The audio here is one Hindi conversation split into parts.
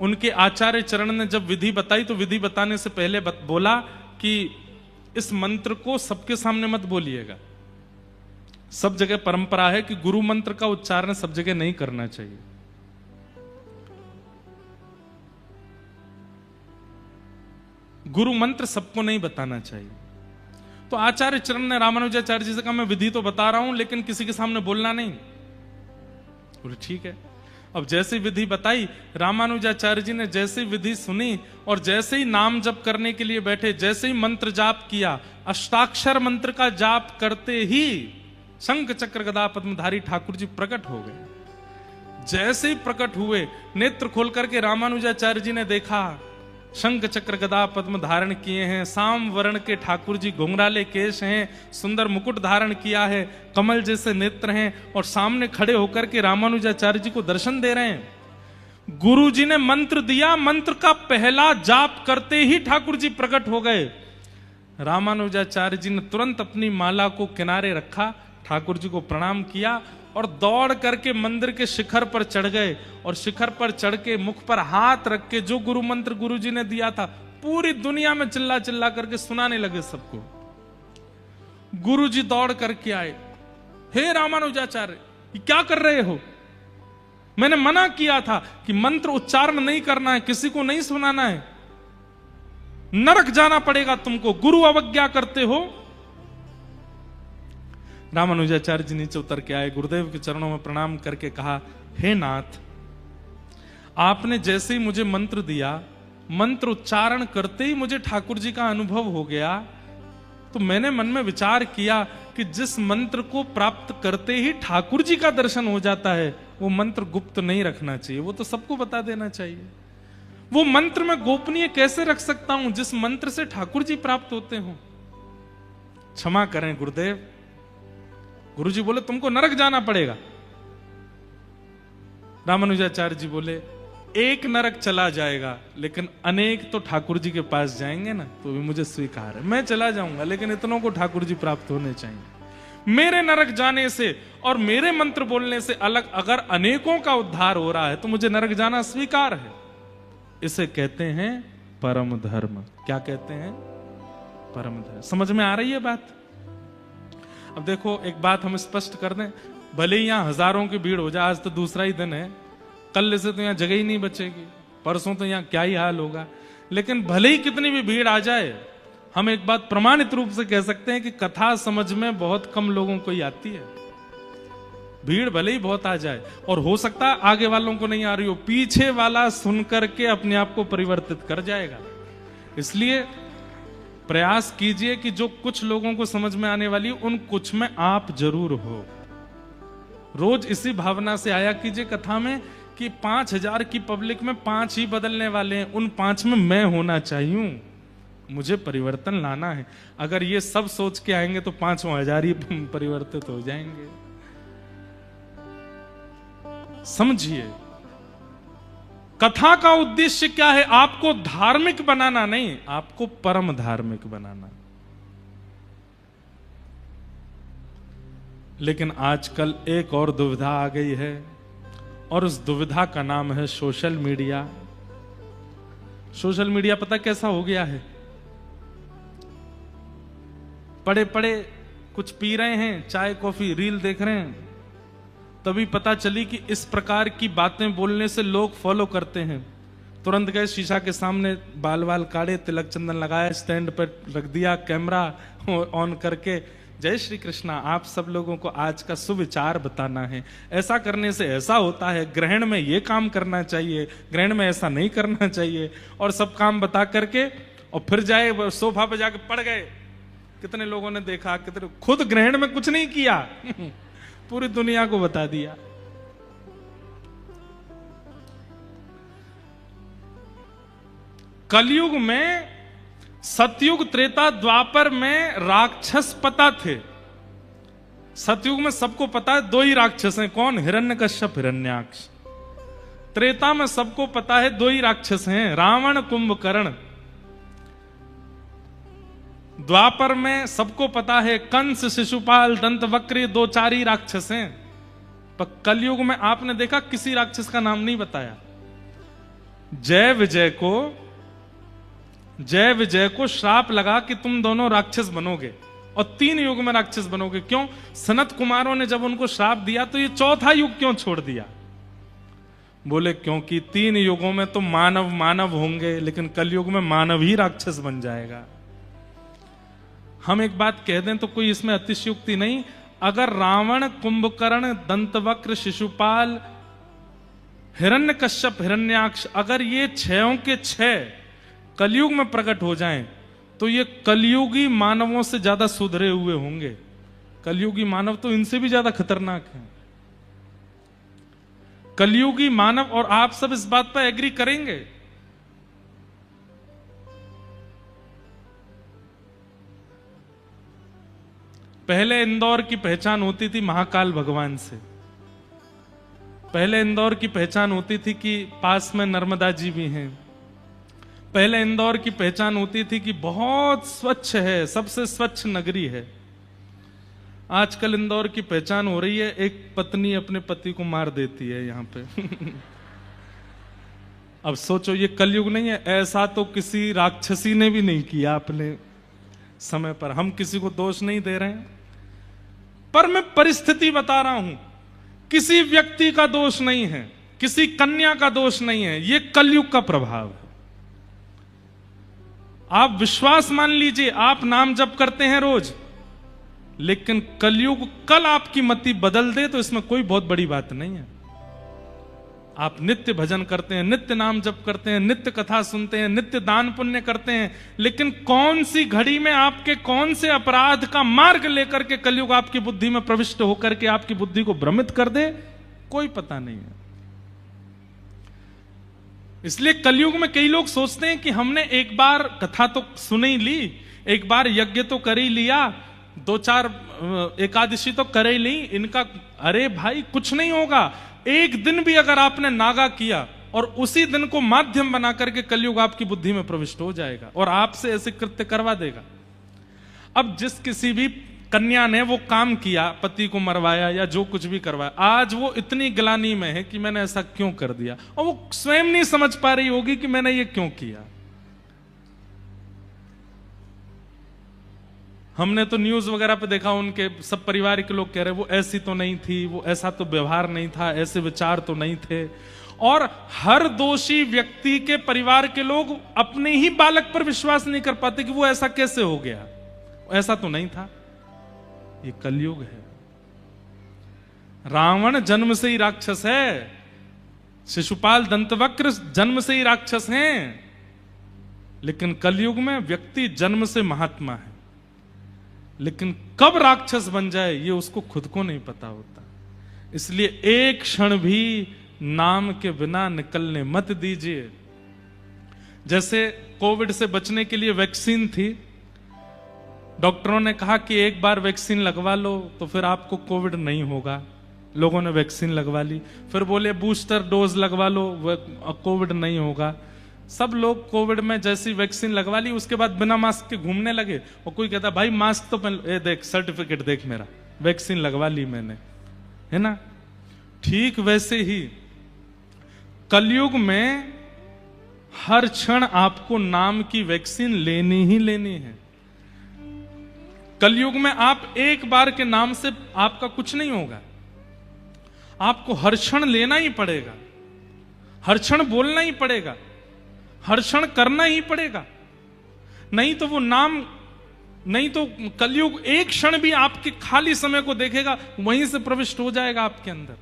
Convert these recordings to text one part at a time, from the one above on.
उनके आचार्य चरण ने जब विधि बताई तो विधि बताने से पहले बोला कि इस मंत्र को सबके सामने मत बोलिएगा। सब जगह परंपरा है कि गुरु मंत्र का उच्चारण सब जगह नहीं करना चाहिए। गुरु मंत्र सबको नहीं बताना चाहिए। तो आचार्य चरण ने रामानुजाचार्य जी से कहा, मैं विधि तो बता रहा हूं लेकिन किसी के सामने बोलना नहीं। बोले ठीक है। अब जैसी विधि बताई, रामानुजाचार्य जी ने जैसी विधि सुनी और जैसे ही नाम जप करने के लिए बैठे, जैसे ही मंत्र जाप किया, अष्टाक्षर मंत्र का जाप करते ही शंख चक्र गदा पद्मधारी ठाकुर जी प्रकट हो गए। जैसे ही प्रकट हुए, नेत्र खोल करके रामानुजाचार्य जी ने देखा, शंख चक्र गदा पद्म धारण किए हैं, साम वर्ण के ठाकुर जी, घुंघराले केश हैं, सुंदर मुकुट धारण किया है, कमल जैसे नेत्र हैं और सामने खड़े होकर के रामानुजाचार्य जी को दर्शन दे रहे हैं। गुरु जी ने मंत्र दिया, मंत्र का पहला जाप करते ही ठाकुर जी प्रकट हो गए। रामानुजाचार्य जी ने तुरंत अपनी माला को किनारे रखा, ठाकुर जी को प्रणाम किया और दौड़ करके मंदिर के शिखर पर चढ़ गए और शिखर पर चढ़ के मुख पर हाथ रख के जो गुरु मंत्र गुरु जी ने दिया था पूरी दुनिया में चिल्ला चिल्ला करके सुनाने लगे सबको। गुरु जी दौड़ करके आए, हे रामानुजाचार्य ये क्या कर रहे हो? मैंने मना किया था कि मंत्र उच्चारण नहीं करना है, किसी को नहीं सुनाना है, नरक जाना पड़ेगा तुमको, गुरु अवज्ञा करते हो। रामानुजाचार्य जी नीचे उतर के आए, गुरुदेव के चरणों में प्रणाम करके कहा, हे नाथ, आपने जैसे ही मुझे मंत्र दिया, मंत्र उच्चारण करते ही मुझे ठाकुर जी का अनुभव हो गया, तो मैंने मन में विचार किया कि जिस मंत्र को प्राप्त करते ही ठाकुर जी का दर्शन हो जाता है, वो मंत्र गुप्त नहीं रखना चाहिए, वो तो सबको बता देना चाहिए। वो मंत्र मैं गोपनीय कैसे रख सकता हूं जिस मंत्र से ठाकुर जी प्राप्त होते हो? क्षमा करें गुरुदेव। गुरु जी बोले तुमको नरक जाना पड़ेगा। रामानुजाचार्य जी बोले एक नरक चला जाएगा लेकिन अनेक तो ठाकुर जी के पास जाएंगे ना, तो भी मुझे स्वीकार है। मैं चला जाऊंगा लेकिन इतनों को ठाकुर जी प्राप्त होने चाहिए। मेरे नरक जाने से और मेरे मंत्र बोलने से अलग अगर अनेकों का उद्धार हो रहा है तो मुझे नरक जाना स्वीकार है। इसे कहते हैं परम धर्म। क्या कहते हैं? परम धर्म। समझ में आ रही है बात? अब देखो एक बात हम स्पष्ट कर दें, भले ही यहां हजारों की भीड़ हो जाए, आज तो दूसरा ही दिन है, कल से तो यहां जगह ही नहीं बचेगी, परसों तो यहां क्या ही हाल होगा, लेकिन भले ही कितनी भी भीड़ आ जाए, हम एक बात प्रमाणित रूप से कह सकते हैं कि कथा समझ में बहुत कम लोगों को ही आती है। भीड़ भले ही बहुत आ जाए और हो सकता है आगे वालों को नहीं आ रही हो, पीछे वाला सुन करके अपने आप को परिवर्तित कर जाएगा। इसलिए प्रयास कीजिए कि जो कुछ लोगों को समझ में आने वाली उन कुछ में आप जरूर हो। रोज इसी भावना से आया कीजिए कथा में कि 5000 की पब्लिक में 5 ही बदलने वाले हैं, उन 5 में मैं होना चाहिए, मुझे परिवर्तन लाना है। अगर ये सब सोच के आएंगे तो 5000 ही परिवर्तित हो जाएंगे। समझिए कथा का उद्देश्य क्या है? आपको धार्मिक बनाना नहीं, आपको परम धार्मिक बनाना। लेकिन आजकल एक और दुविधा आ गई है और उस दुविधा का नाम है सोशल मीडिया। सोशल मीडिया पता कैसा हो गया है? पड़े पड़े कुछ पी रहे हैं, चाय कॉफी रील देख रहे हैं, तभी पता चली कि इस प्रकार की बातें बोलने से लोग फॉलो करते हैं। तुरंत गए शीशा के सामने, बाल बाल काटे, तिलक चंदन लगाया, स्टैंड पर रख दिया, कैमरा ऑन करके, जय श्री कृष्णा, आप सब लोगों को आज का सुविचार बताना है, ऐसा करने से ऐसा होता है, ग्रहण में ये काम करना चाहिए, ग्रहण में ऐसा नहीं करना चाहिए, और सब काम बता करके और फिर जाए सोफा पे जाके पड़ गए। कितने लोगों ने देखा, कितने खुद ग्रहण में कुछ नहीं किया पूरी दुनिया को बता दिया। कलयुग में, सतयुग त्रेता द्वापर में राक्षस पता थे। सतयुग में सबको पता है 2 ही राक्षस हैं, कौन? हिरण्यकश्यप, हिरण्याक्ष। त्रेता में सबको पता है 2 ही राक्षस हैं, रावण, कुंभकर्ण। द्वापर में सबको पता है कंस, शिशुपाल, दंतवक्र, 2-4 ही राक्षस हैं। पर कलयुग में आपने देखा किसी राक्षस का नाम नहीं बताया। जय विजय को श्राप लगा कि तुम दोनों राक्षस बनोगे और 3 युग में राक्षस बनोगे। क्यों? सनत कुमारों ने जब उनको श्राप दिया तो ये चौथा युग क्यों छोड़ दिया? बोले क्योंकि 3 युगों में तो मानव मानव होंगे, लेकिन कलयुग में मानव ही राक्षस बन जाएगा। हम एक बात कह दें तो कोई इसमें अतिशयोक्ति नहीं। अगर रावण, कुंभकर्ण, दंतवक्र, शिशुपाल, हिरण्यकश्यप, हिरण्याक्ष अगर ये 6 के 6 कलयुग में प्रकट हो जाएं तो ये कलयुगी मानवों से ज्यादा सुधरे हुए होंगे। कलयुगी मानव तो इनसे भी ज्यादा खतरनाक हैं। कलयुगी मानव, और आप सब इस बात पर एग्री करेंगे, पहले इंदौर की पहचान होती थी महाकाल भगवान से। पहले इंदौर की पहचान होती थी कि पास में नर्मदा जी भी हैं। पहले इंदौर की पहचान होती थी कि बहुत स्वच्छ है, सबसे स्वच्छ नगरी है। आजकल इंदौर की पहचान हो रही है एक पत्नी अपने पति को मार देती है यहां पे। अब सोचो ये कलयुग नहीं है? ऐसा तो किसी राक्षसी ने भी नहीं किया अपने समय पर। हम किसी को दोष नहीं दे रहे हैं, पर मैं परिस्थिति बता रहा हूं। किसी व्यक्ति का दोष नहीं है, किसी कन्या का दोष नहीं है, ये कलयुग का प्रभाव है। आप विश्वास मान लीजिए, आप नाम जप करते हैं रोज, लेकिन कलयुग कल आपकी मति बदल दे तो इसमें कोई बहुत बड़ी बात नहीं है। आप नित्य भजन करते हैं, नित्य नाम जप करते हैं, नित्य कथा सुनते हैं, नित्य दान पुण्य करते हैं, लेकिन कौन सी घड़ी में आपके कौन से अपराध का मार्ग लेकर के कलयुग आपकी बुद्धि में प्रविष्ट होकर के आपकी बुद्धि को भ्रमित कर दे, कोई पता नहीं है। इसलिए कलयुग में कई लोग सोचते हैं कि हमने एक बार कथा तो सुन ही ली, एक बार यज्ञ तो कर ही लिया, 2-4 एकादशी तो कर ही ली, इनका अरे भाई कुछ नहीं होगा। एक दिन भी अगर आपने नागा किया और उसी दिन को माध्यम बना करके कलयुग आपकी बुद्धि में प्रविष्ट हो जाएगा और आपसे ऐसे कृत्य करवा देगा। अब जिस किसी भी कन्या ने वो काम किया, पति को मरवाया या जो कुछ भी करवाया, आज वो इतनी ग्लानि में है कि मैंने ऐसा क्यों कर दिया, और वो स्वयं नहीं समझ पा रही होगी कि मैंने ये क्यों किया। हमने तो न्यूज वगैरह पे देखा, उनके सब परिवार के लोग कह रहे वो ऐसी तो नहीं थी, वो ऐसा तो व्यवहार नहीं था, ऐसे विचार तो नहीं थे। और हर दोषी व्यक्ति के परिवार के लोग अपने ही बालक पर विश्वास नहीं कर पाते कि वो ऐसा कैसे हो गया, ऐसा तो नहीं था। ये कलयुग है। रावण जन्म से ही राक्षस है, शिशुपाल दंतवक्र जन्म से ही राक्षस हैं, लेकिन कलयुग में व्यक्ति जन्म से महात्मा है, लेकिन कब राक्षस बन जाए ये उसको खुद को नहीं पता होता। इसलिए एक क्षण भी नाम के बिना निकलने मत दीजिए। जैसे कोविड से बचने के लिए वैक्सीन थी, डॉक्टरों ने कहा कि एक बार वैक्सीन लगवा लो तो फिर आपको कोविड नहीं होगा। लोगों ने वैक्सीन लगवा ली, फिर बोले बूस्टर डोज लगवा लो, कोविड नहीं होगा। सब लोग कोविड में जैसी वैक्सीन लगवा ली, उसके बाद बिना मास्क के घूमने लगे। और कोई कहता भाई मास्क तो पहन, ए देख सर्टिफिकेट देख मेरा, वैक्सीन लगवा ली मैंने, है ना। ठीक वैसे ही कलयुग में हर क्षण आपको नाम की वैक्सीन लेनी ही लेनी है। कलयुग में आप एक बार के नाम से आपका कुछ नहीं होगा, आपको हर क्षण लेना ही पड़ेगा, हर क्षण बोलना ही पड़ेगा, हर क्षण करना ही पड़ेगा। नहीं तो वो नाम, नहीं तो कलयुग एक क्षण भी आपके खाली समय को देखेगा, वहीं से प्रविष्ट हो जाएगा आपके अंदर।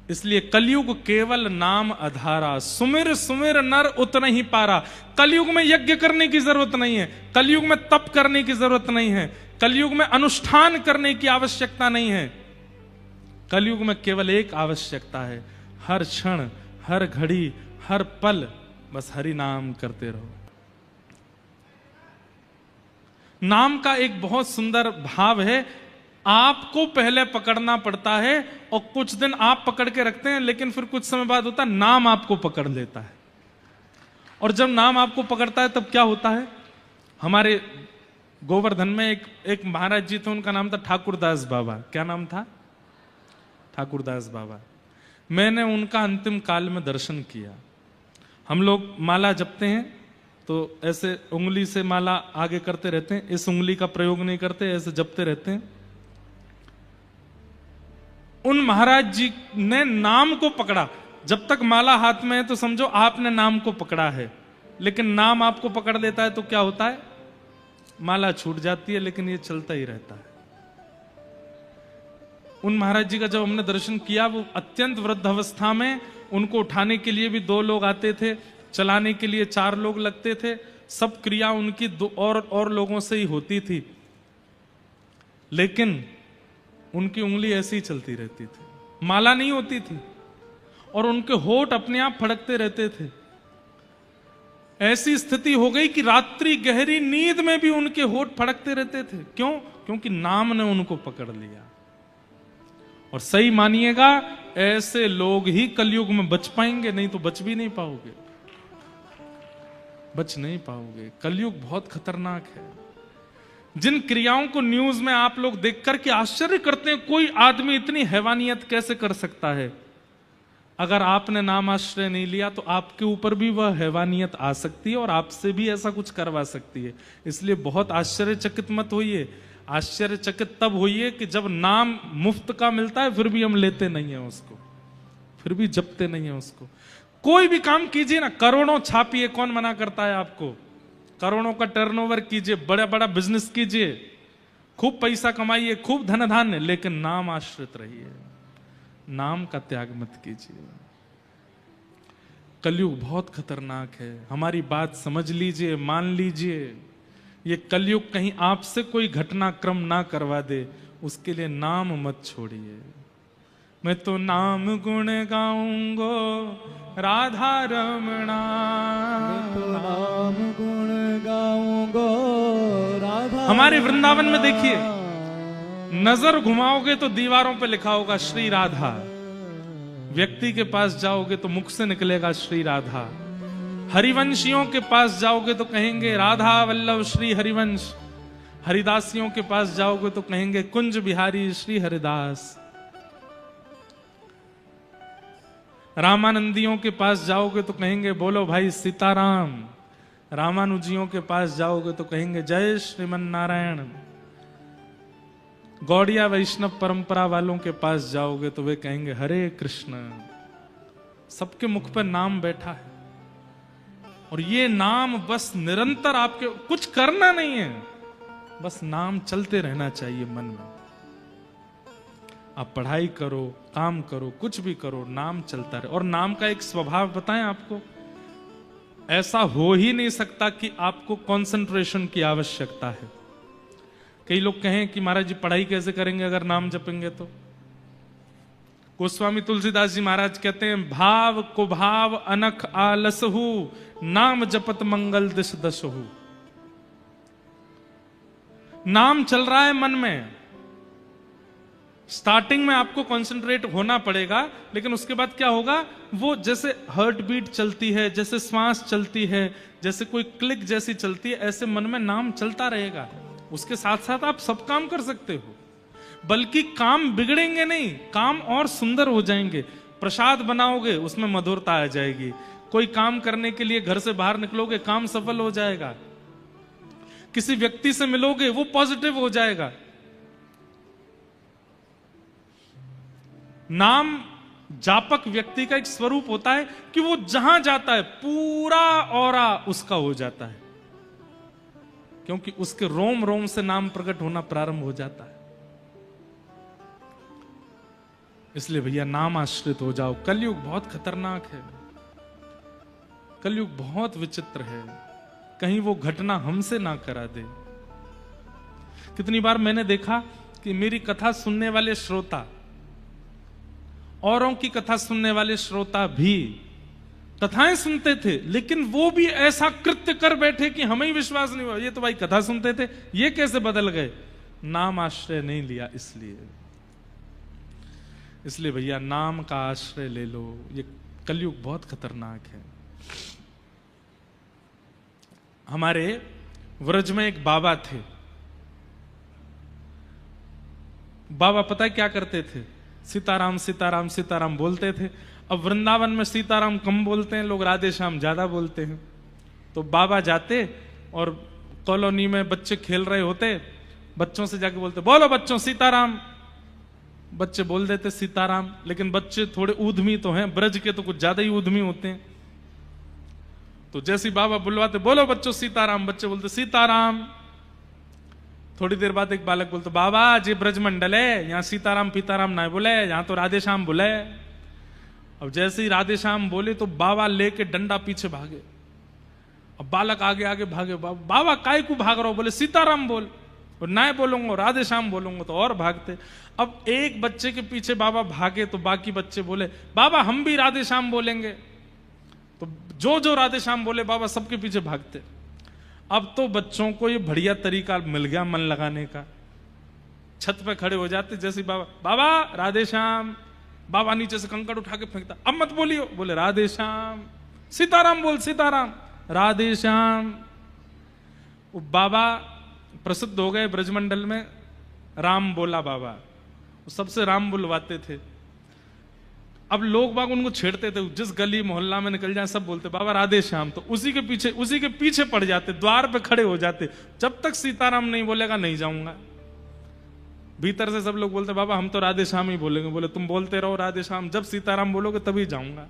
इसलिए कलयुग केवल नाम आधारा, सुमिर सुमिर नर उतना ही पारा। कलयुग में यज्ञ करने की जरूरत नहीं है, कलयुग में तप करने की जरूरत नहीं है, कलयुग में अनुष्ठान करने की आवश्यकता नहीं है। कलयुग में केवल एक आवश्यकता है, हर क्षण, हर घड़ी, हर पल बस हरि नाम करते रहो। नाम का एक बहुत सुंदर भाव है, आपको पहले पकड़ना पड़ता है और कुछ दिन आप पकड़ के रखते हैं, लेकिन फिर कुछ समय बाद होता है नाम आपको पकड़ लेता है। और जब नाम आपको पकड़ता है तब क्या होता है। हमारे गोवर्धन में एक महाराज जी थे, उनका नाम था ठाकुरदास बाबा। क्या नाम था? ठाकुरदास बाबा। मैंने उनका अंतिम काल में दर्शन किया। हम लोग माला जपते हैं तो ऐसे उंगली से माला आगे करते रहते हैं, इस उंगली का प्रयोग नहीं करते, ऐसे जपते रहते हैं। उन महाराज जी ने नाम को पकड़ा। जब तक माला हाथ में है तो समझो आपने नाम को पकड़ा है, लेकिन नाम आपको पकड़ लेता है तो क्या होता है, माला छूट जाती है, लेकिन ये चलता ही रहता है। उन महाराज जी का जब हमने दर्शन किया, वो अत्यंत वृद्ध अवस्था में, उनको उठाने के लिए भी 2 लोग आते थे, चलाने के लिए 4 लोग लगते थे, सब क्रिया उनकी 2 और लोगों से ही होती थी, लेकिन उनकी उंगली ऐसी ही चलती रहती थी, माला नहीं होती थी, और उनके होठ अपने आप फड़कते रहते थे। ऐसी स्थिति हो गई कि रात्रि गहरी नींद में भी उनके होठ फड़कते रहते थे। क्यों? क्योंकि नाम ने उनको पकड़ लिया। और सही मानिएगा, ऐसे लोग ही कलयुग में बच पाएंगे, नहीं तो बच भी नहीं पाओगे, बच नहीं पाओगे। कलयुग बहुत खतरनाक है। जिन क्रियाओं को न्यूज में आप लोग देखकर के आश्चर्य करते हैं, कोई आदमी इतनी हैवानियत कैसे कर सकता है, अगर आपने नाम आश्रय नहीं लिया तो आपके ऊपर भी वह हैवानियत आ सकती है और आपसे भी ऐसा कुछ करवा सकती है। इसलिए बहुत आश्चर्यचकित मत होइए। आश्चर्यचकित तब होइए कि जब नाम मुफ्त का मिलता है फिर भी हम लेते नहीं है उसको, फिर भी जपते नहीं है उसको। कोई भी काम कीजिए ना, करोड़ों छापिए, कौन मना करता है आपको, करोड़ों का टर्नओवर कीजिए, बड़ा बड़ा बिजनेस कीजिए, खूब पैसा कमाइए, खूब धन धान्य, लेकिन नाम आश्रित रहिए, नाम का त्याग मत कीजिए। कलयुग बहुत खतरनाक है। हमारी बात समझ लीजिए, मान लीजिए। ये कलयुग कहीं आपसे कोई घटनाक्रम ना करवा दे, उसके लिए नाम मत छोड़िए। मैं तो नाम गुण गाऊंगो राधा रमणा, तो नाम गुण गाऊंगो राधा। हमारे वृंदावन में देखिए, नजर घुमाओगे तो दीवारों पे लिखा होगा श्री राधा, व्यक्ति के पास जाओगे तो मुख से निकलेगा श्री राधा। हरिवंशियों के पास जाओगे तो कहेंगे राधा वल्लभ श्री हरिवंश, हरिदासियों के पास जाओगे तो कहेंगे कुंज बिहारी श्री हरिदास, रामानंदियों के पास जाओगे तो कहेंगे बोलो भाई सीताराम, रामानुजियों के पास जाओगे तो कहेंगे जय श्रीमन नारायण, गौड़िया वैष्णव परंपरा वालों के पास जाओगे तो वे कहेंगे हरे कृष्ण। सबके मुख पर नाम बैठा है, और ये नाम बस निरंतर आपके, कुछ करना नहीं है, बस नाम चलते रहना चाहिए मन में। आप पढ़ाई करो, काम करो, कुछ भी करो, नाम चलता रहे। और नाम का एक स्वभाव बताएं आपको, ऐसा हो ही नहीं सकता कि आपको कंसंट्रेशन की आवश्यकता है। कई लोग कहें कि महाराज जी पढ़ाई कैसे करेंगे अगर नाम जपेंगे तो। गोस्वामी तुलसीदास जी महाराज कहते हैं, भाव को भाव अनख आलसहु, नाम जपत मंगल दिश दशहु। नाम चल रहा है मन में, स्टार्टिंग में आपको कंसंट्रेट होना पड़ेगा, लेकिन उसके बाद क्या होगा, वो जैसे हार्ट बीट चलती है, जैसे श्वास चलती है, जैसे कोई क्लिक जैसी चलती है, ऐसे मन में नाम चलता रहेगा। उसके साथ साथ आप सब काम कर सकते हो, बल्कि काम बिगड़ेंगे नहीं, काम और सुंदर हो जाएंगे। प्रसाद बनाओगे उसमें मधुरता आ जाएगी, कोई काम करने के लिए घर से बाहर निकलोगे काम सफल हो जाएगा, किसी व्यक्ति से मिलोगे वो पॉजिटिव हो जाएगा। नाम जापक व्यक्ति का एक स्वरूप होता है कि वो जहां जाता है पूरा ऑरा उसका हो जाता है, क्योंकि उसके रोम रोम से नाम प्रकट होना प्रारंभ हो जाता है। इसलिए भैया नाम आश्रित हो जाओ। कलयुग बहुत खतरनाक है, कलयुग बहुत विचित्र है, कहीं वो घटना हमसे ना करा दे। कितनी बार मैंने देखा कि मेरी कथा सुनने वाले श्रोता, औरों की कथा सुनने वाले श्रोता भी कथाएं सुनते थे, लेकिन वो भी ऐसा कृत्य कर बैठे कि हमें ही विश्वास नहीं हुआ, ये तो भाई कथा सुनते थे, ये कैसे बदल गए, नाम आश्रय नहीं लिया। इसलिए भैया नाम का आश्रय ले लो। ये कलयुग बहुत खतरनाक है। हमारे व्रज में एक बाबा थे। बाबा पता है क्या करते थे, सीताराम सीताराम सीताराम बोलते थे। अब वृंदावन में सीताराम कम बोलते हैं लोग, राधे श्याम ज्यादा बोलते हैं। तो बाबा जाते और कॉलोनी में बच्चे खेल रहे होते, बच्चों से जाके बोलते बोलो बच्चों सीताराम। बच्चे बोल देते सीताराम, लेकिन बच्चे थोड़े ऊधमी तो हैं, ब्रज के तो कुछ ज्यादा ही ऊधमी होते हैं। तो जैसे बाबा बुलवाते बोलो बच्चों सीताराम, बच्चे बोलते सीताराम। थोड़ी देर बाद एक बालक बोलते बाबा जी ब्रज मंडल है, यहाँ सीताराम पीताराम ना बोले, यहाँ तो राधे श्याम बोले। अब जैसे ही राधे श्याम बोले तो बाबा लेके डंडा पीछे भागे। अब बालक आगे आगे भागे, बाबा काय को भाग रहा हो? बोले सीताराम बोल, और ना बोलूंगा राधे श्याम बोलूंगा तो और भागते। अब एक बच्चे के पीछे बाबा भागे तो बाकी बच्चे बोले बाबा हम भी राधे श्याम बोलेंगे। तो जो जो राधे श्याम बोले बाबा सबके पीछे भागते। अब तो बच्चों को ये बढ़िया तरीका मिल गया मन लगाने का। छत पे खड़े हो जाते, जैसे बाबा बाबा राधे श्याम, बाबा नीचे से कंकड़ उठा के फेंकता, अब मत बोलियो, बोले राधे श्याम। सीताराम बोल सीताराम, राधे श्याम। वो बाबा प्रसिद्ध हो गए ब्रजमंडल में, राम बोला बाबा, वो सबसे राम बुलवाते थे। अब लोग बाग उनको छेड़ते थे, जिस गली मोहल्ला में निकल जाए सब बोलते बाबा राधे श्याम। तो उसी के पीछे पड़ जाते, द्वार पे खड़े हो जाते, जब तक सीताराम नहीं बोलेगा नहीं जाऊंगा। भीतर से सब लोग बोलते बाबा हम तो राधे श्याम ही बोलेंगे। बोले तुम बोलते रहो राधे श्याम, जब सीताराम बोलोगे तभी जाऊंगा।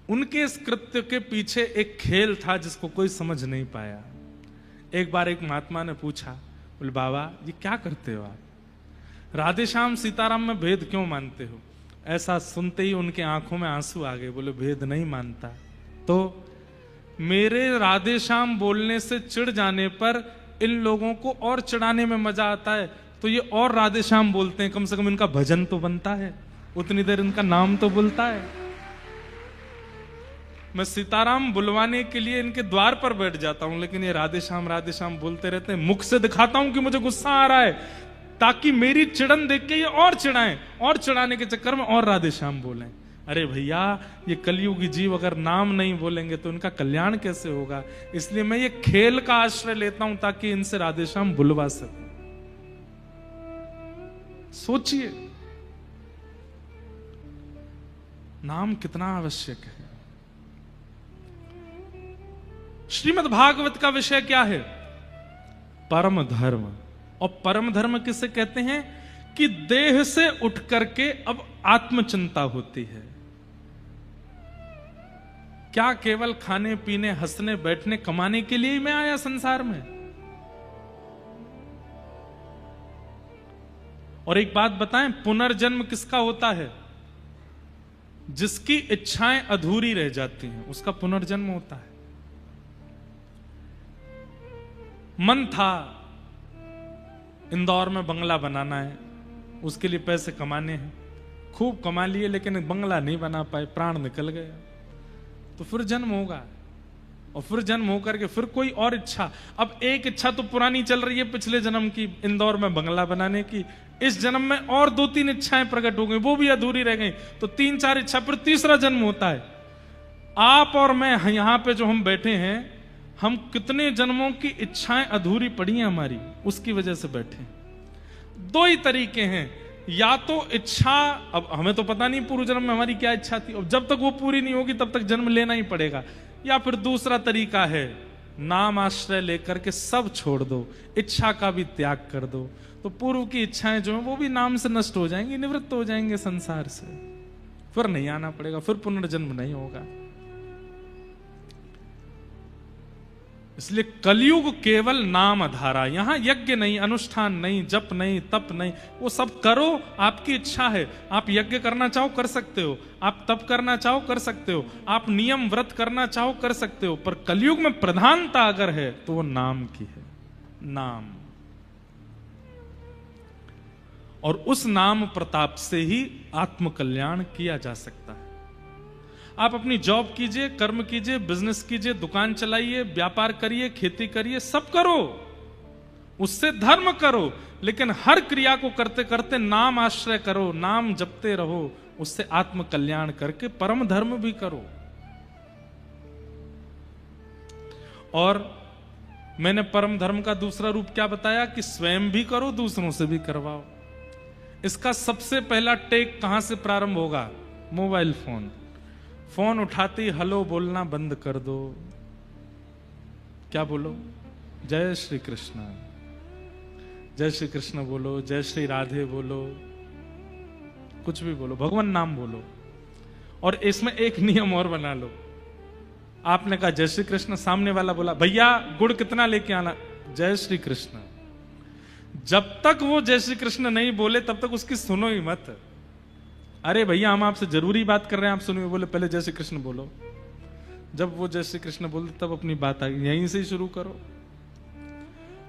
उनके इस कृत्य के पीछे एक खेल था जिसको कोई समझ नहीं पाया। एक बार एक महात्मा ने पूछा, बोले बाबा ये क्या करते हो आप, राधे श्याम सीताराम में भेद क्यों मानते हो? ऐसा सुनते ही उनके आंखों में आंसू आ गए। बोले भेद नहीं मानता तो मेरे राधे श्याम बोलने से चिढ़ जाने पर इन लोगों को और चिढ़ाने में मजा आता है, तो ये और राधे श्याम बोलते हैं, कम से कम इनका भजन तो बनता है, उतनी देर इनका नाम तो बोलता है। मैं सीताराम बुलवाने के लिए इनके द्वार पर बैठ जाता हूं, लेकिन ये राधे श्याम बोलते रहते हैं। मुख से दिखाता हूं कि मुझे गुस्सा आ रहा है, ताकि मेरी चिड़न देख के ये और चिढ़ाएं, और चिढ़ाने के चक्कर में और राधे श्याम बोलें। अरे भैया ये कलयुगी जीव अगर नाम नहीं बोलेंगे तो इनका कल्याण कैसे होगा? इसलिए मैं ये खेल का आश्रय लेता हूं ताकि इनसे राधे श्याम बुलवा सकूं। सोचिए नाम कितना आवश्यक है। श्रीमद् भागवत का विषय क्या है? परम धर्म। और परम धर्म किसे कहते हैं? कि देह से उठ करके अब आत्मचिंता होती है। क्या केवल खाने पीने हंसने बैठने कमाने के लिए ही मैं आया संसार में? और एक बात बताएं, पुनर्जन्म किसका होता है? जिसकी इच्छाएं अधूरी रह जाती हैं उसका पुनर्जन्म होता है। मन था इंदौर में बंगला बनाना है, उसके लिए पैसे कमाने हैं, खूब कमा लिए लेकिन बंगला नहीं बना पाए, प्राण निकल गया। तो फिर जन्म होगा, और फिर जन्म होकर के फिर कोई और इच्छा। अब एक इच्छा तो पुरानी चल रही है पिछले जन्म की, इंदौर में बंगला बनाने की। इस जन्म में और 2-3 इच्छाएं प्रकट हो गई, वो भी अधूरी रह गई, तो 3-4 इच्छा, फिर तीसरा जन्म होता है। आप और मैं यहां पे जो हम बैठे हैं, हम कितने जन्मों की इच्छाएं अधूरी पड़ी हैं हमारी, उसकी वजह से बैठे। 2 ही तरीके हैं, या तो इच्छा, अब हमें तो पता नहीं पूर्व जन्म में हमारी क्या इच्छा थी, और जब तक वो पूरी नहीं होगी तब तक जन्म लेना ही पड़ेगा। या फिर दूसरा तरीका है, नाम आश्रय लेकर के सब छोड़ दो, इच्छा का भी त्याग कर दो, तो पूर्व की इच्छाएं जो हैं वो भी नाम से नष्ट हो जाएंगी, निवृत्त हो जाएंगे संसार से, फिर नहीं आना पड़ेगा, फिर पुनर्जन्म नहीं होगा। इसलिए कलयुग केवल नाम आधारा, यहां यज्ञ नहीं, अनुष्ठान नहीं, जप नहीं, तप नहीं, वो सब करो, आपकी इच्छा है। आप यज्ञ करना चाहो कर सकते हो, आप तप करना चाहो कर सकते हो, आप नियम व्रत करना चाहो कर सकते हो, पर कलयुग में प्रधानता अगर है तो वो नाम की है। नाम, और उस नाम प्रताप से ही आत्म कल्याण किया जा सकता है। आप अपनी जॉब कीजिए, कर्म कीजिए, बिजनेस कीजिए, दुकान चलाइए, व्यापार करिए, खेती करिए, सब करो, उससे धर्म करो, लेकिन हर क्रिया को करते करते नाम आश्रय करो, नाम जपते रहो, उससे आत्म कल्याण करके परम धर्म भी करो। और मैंने परम धर्म का दूसरा रूप क्या बताया? कि स्वयं भी करो, दूसरों से भी करवाओ। इसका सबसे पहला टेक कहां से प्रारंभ होगा? Mobile phone. फोन उठाते ही हेलो बोलना बंद कर दो। क्या बोलो? जय श्री कृष्ण, जय श्री कृष्ण बोलो, जय श्री राधे बोलो, कुछ भी बोलो, भगवान नाम बोलो। और इसमें एक नियम और बना लो। आपने कहा जय श्री कृष्ण, सामने वाला बोला भैया गुड़ कितना लेके आना? जय श्री कृष्ण। जब तक वो जय श्री कृष्ण नहीं बोले तब तक उसकी सुनो ही मत। अरे भैया हम आपसे जरूरी बात कर रहे हैं, आप सुनिए। बोले पहले जय श्री कृष्ण बोलो। जब वो जय श्री कृष्ण बोलते तब अपनी बात आ गई, यहीं से ही शुरू करो।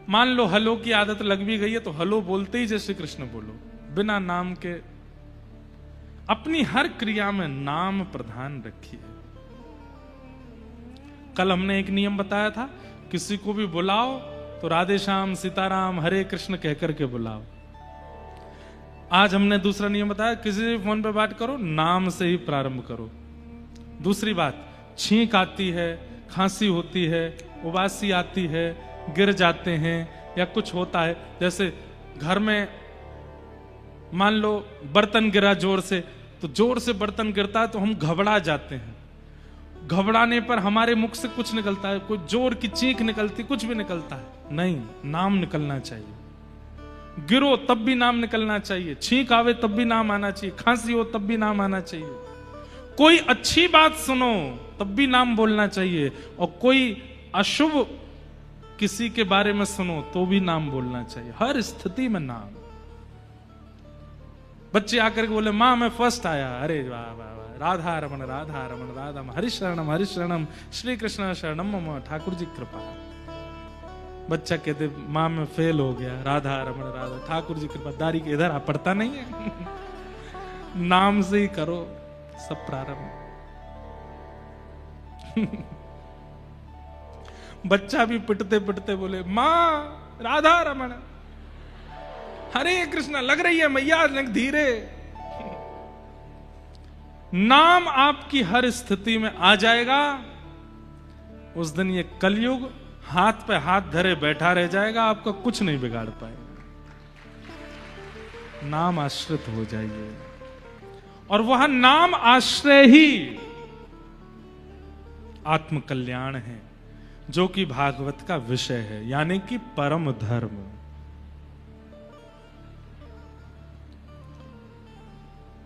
मान लो हलो की आदत लग भी गई है तो हलो बोलते ही जय श्री कृष्ण बोलो, बिना नाम के। अपनी हर क्रिया में नाम प्रधान रखिए। कल हमने एक नियम बताया था, किसी को भी बुलाओ तो राधे श्याम सीताराम हरे कृष्ण कहकर के बुलाओ। आज हमने दूसरा नियम बताया, किसी भी फोन पे बात करो नाम से ही प्रारंभ करो। दूसरी बात, छींक आती है, खांसी होती है, उबासी आती है, गिर जाते हैं या कुछ होता है, जैसे घर में मान लो बर्तन गिरा जोर से, तो जोर से बर्तन गिरता है तो हम घबरा जाते हैं। घबराने पर हमारे मुख से कुछ निकलता है, कोई जोर की चीख निकलती, कुछ भी निकलता है नहीं, नाम निकलना चाहिए। गिरो तब भी नाम निकलना चाहिए, छींक आवे तब भी नाम आना चाहिए, खांसी हो तब भी नाम आना चाहिए, कोई अच्छी बात सुनो तब भी नाम बोलना चाहिए, और कोई अशुभ किसी के बारे में सुनो तो भी नाम बोलना चाहिए। हर स्थिति में नाम। बच्चे आकर के बोले मां मैं फर्स्ट आया, अरे वाह वाह वाह, राधा रमन राधा रमन राधा हरि शरणम श्री कृष्ण शरणम मम, ठाकुर जी कृपा। बच्चा कहते मां में फेल हो गया, राधा रमन राधा ठाकुर जी कृपा। दारी के इधर पढ़ता नहीं है। नाम से ही करो सब प्रारंभ। बच्चा भी पिटते पिटते बोले मां राधा रमन हरे कृष्णा, लग रही है मैया धीरे। नाम आपकी हर स्थिति में आ जाएगा, उस दिन ये कलयुग हाथ पे हाथ धरे बैठा रह जाएगा, आपका कुछ नहीं बिगाड़ पाएगा। नाम आश्रित हो जाइए, और वह नाम आश्रय ही आत्म कल्याण है, जो कि भागवत का विषय है, यानी कि परम धर्म।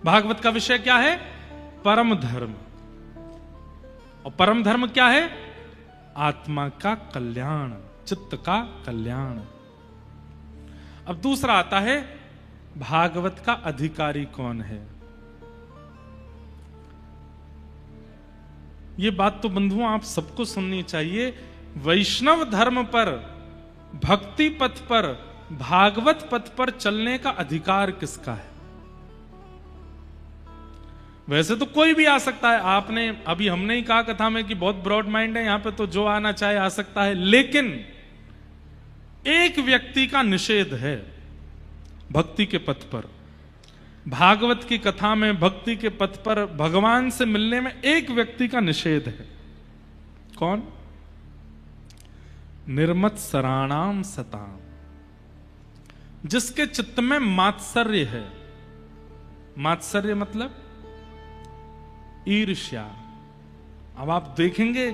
भागवत का विषय क्या है? परम धर्म। और परम धर्म क्या है? आत्मा का कल्याण, चित्त का कल्याण। अब दूसरा आता है, भागवत का अधिकारी कौन है? ये बात तो बंधुओं आप सबको सुननी चाहिए। वैष्णव धर्म पर, भक्ति पथ पर, भागवत पथ पर चलने का अधिकार किसका है? वैसे तो कोई भी आ सकता है। आपने अभी हमने ही कहा कथा में कि बहुत ब्रॉड माइंड है, यहां पे तो जो आना चाहे आ सकता है, लेकिन एक व्यक्ति का निषेध है भक्ति के पथ पर। भागवत की कथा में भक्ति के पथ पर भगवान से मिलने में एक व्यक्ति का निषेध है। कौन? निर्मत्सराणाम सताम, जिसके चित्त में मात्सर्य है। मात्सर्य मतलब ईर्ष्या। अब आप देखेंगे,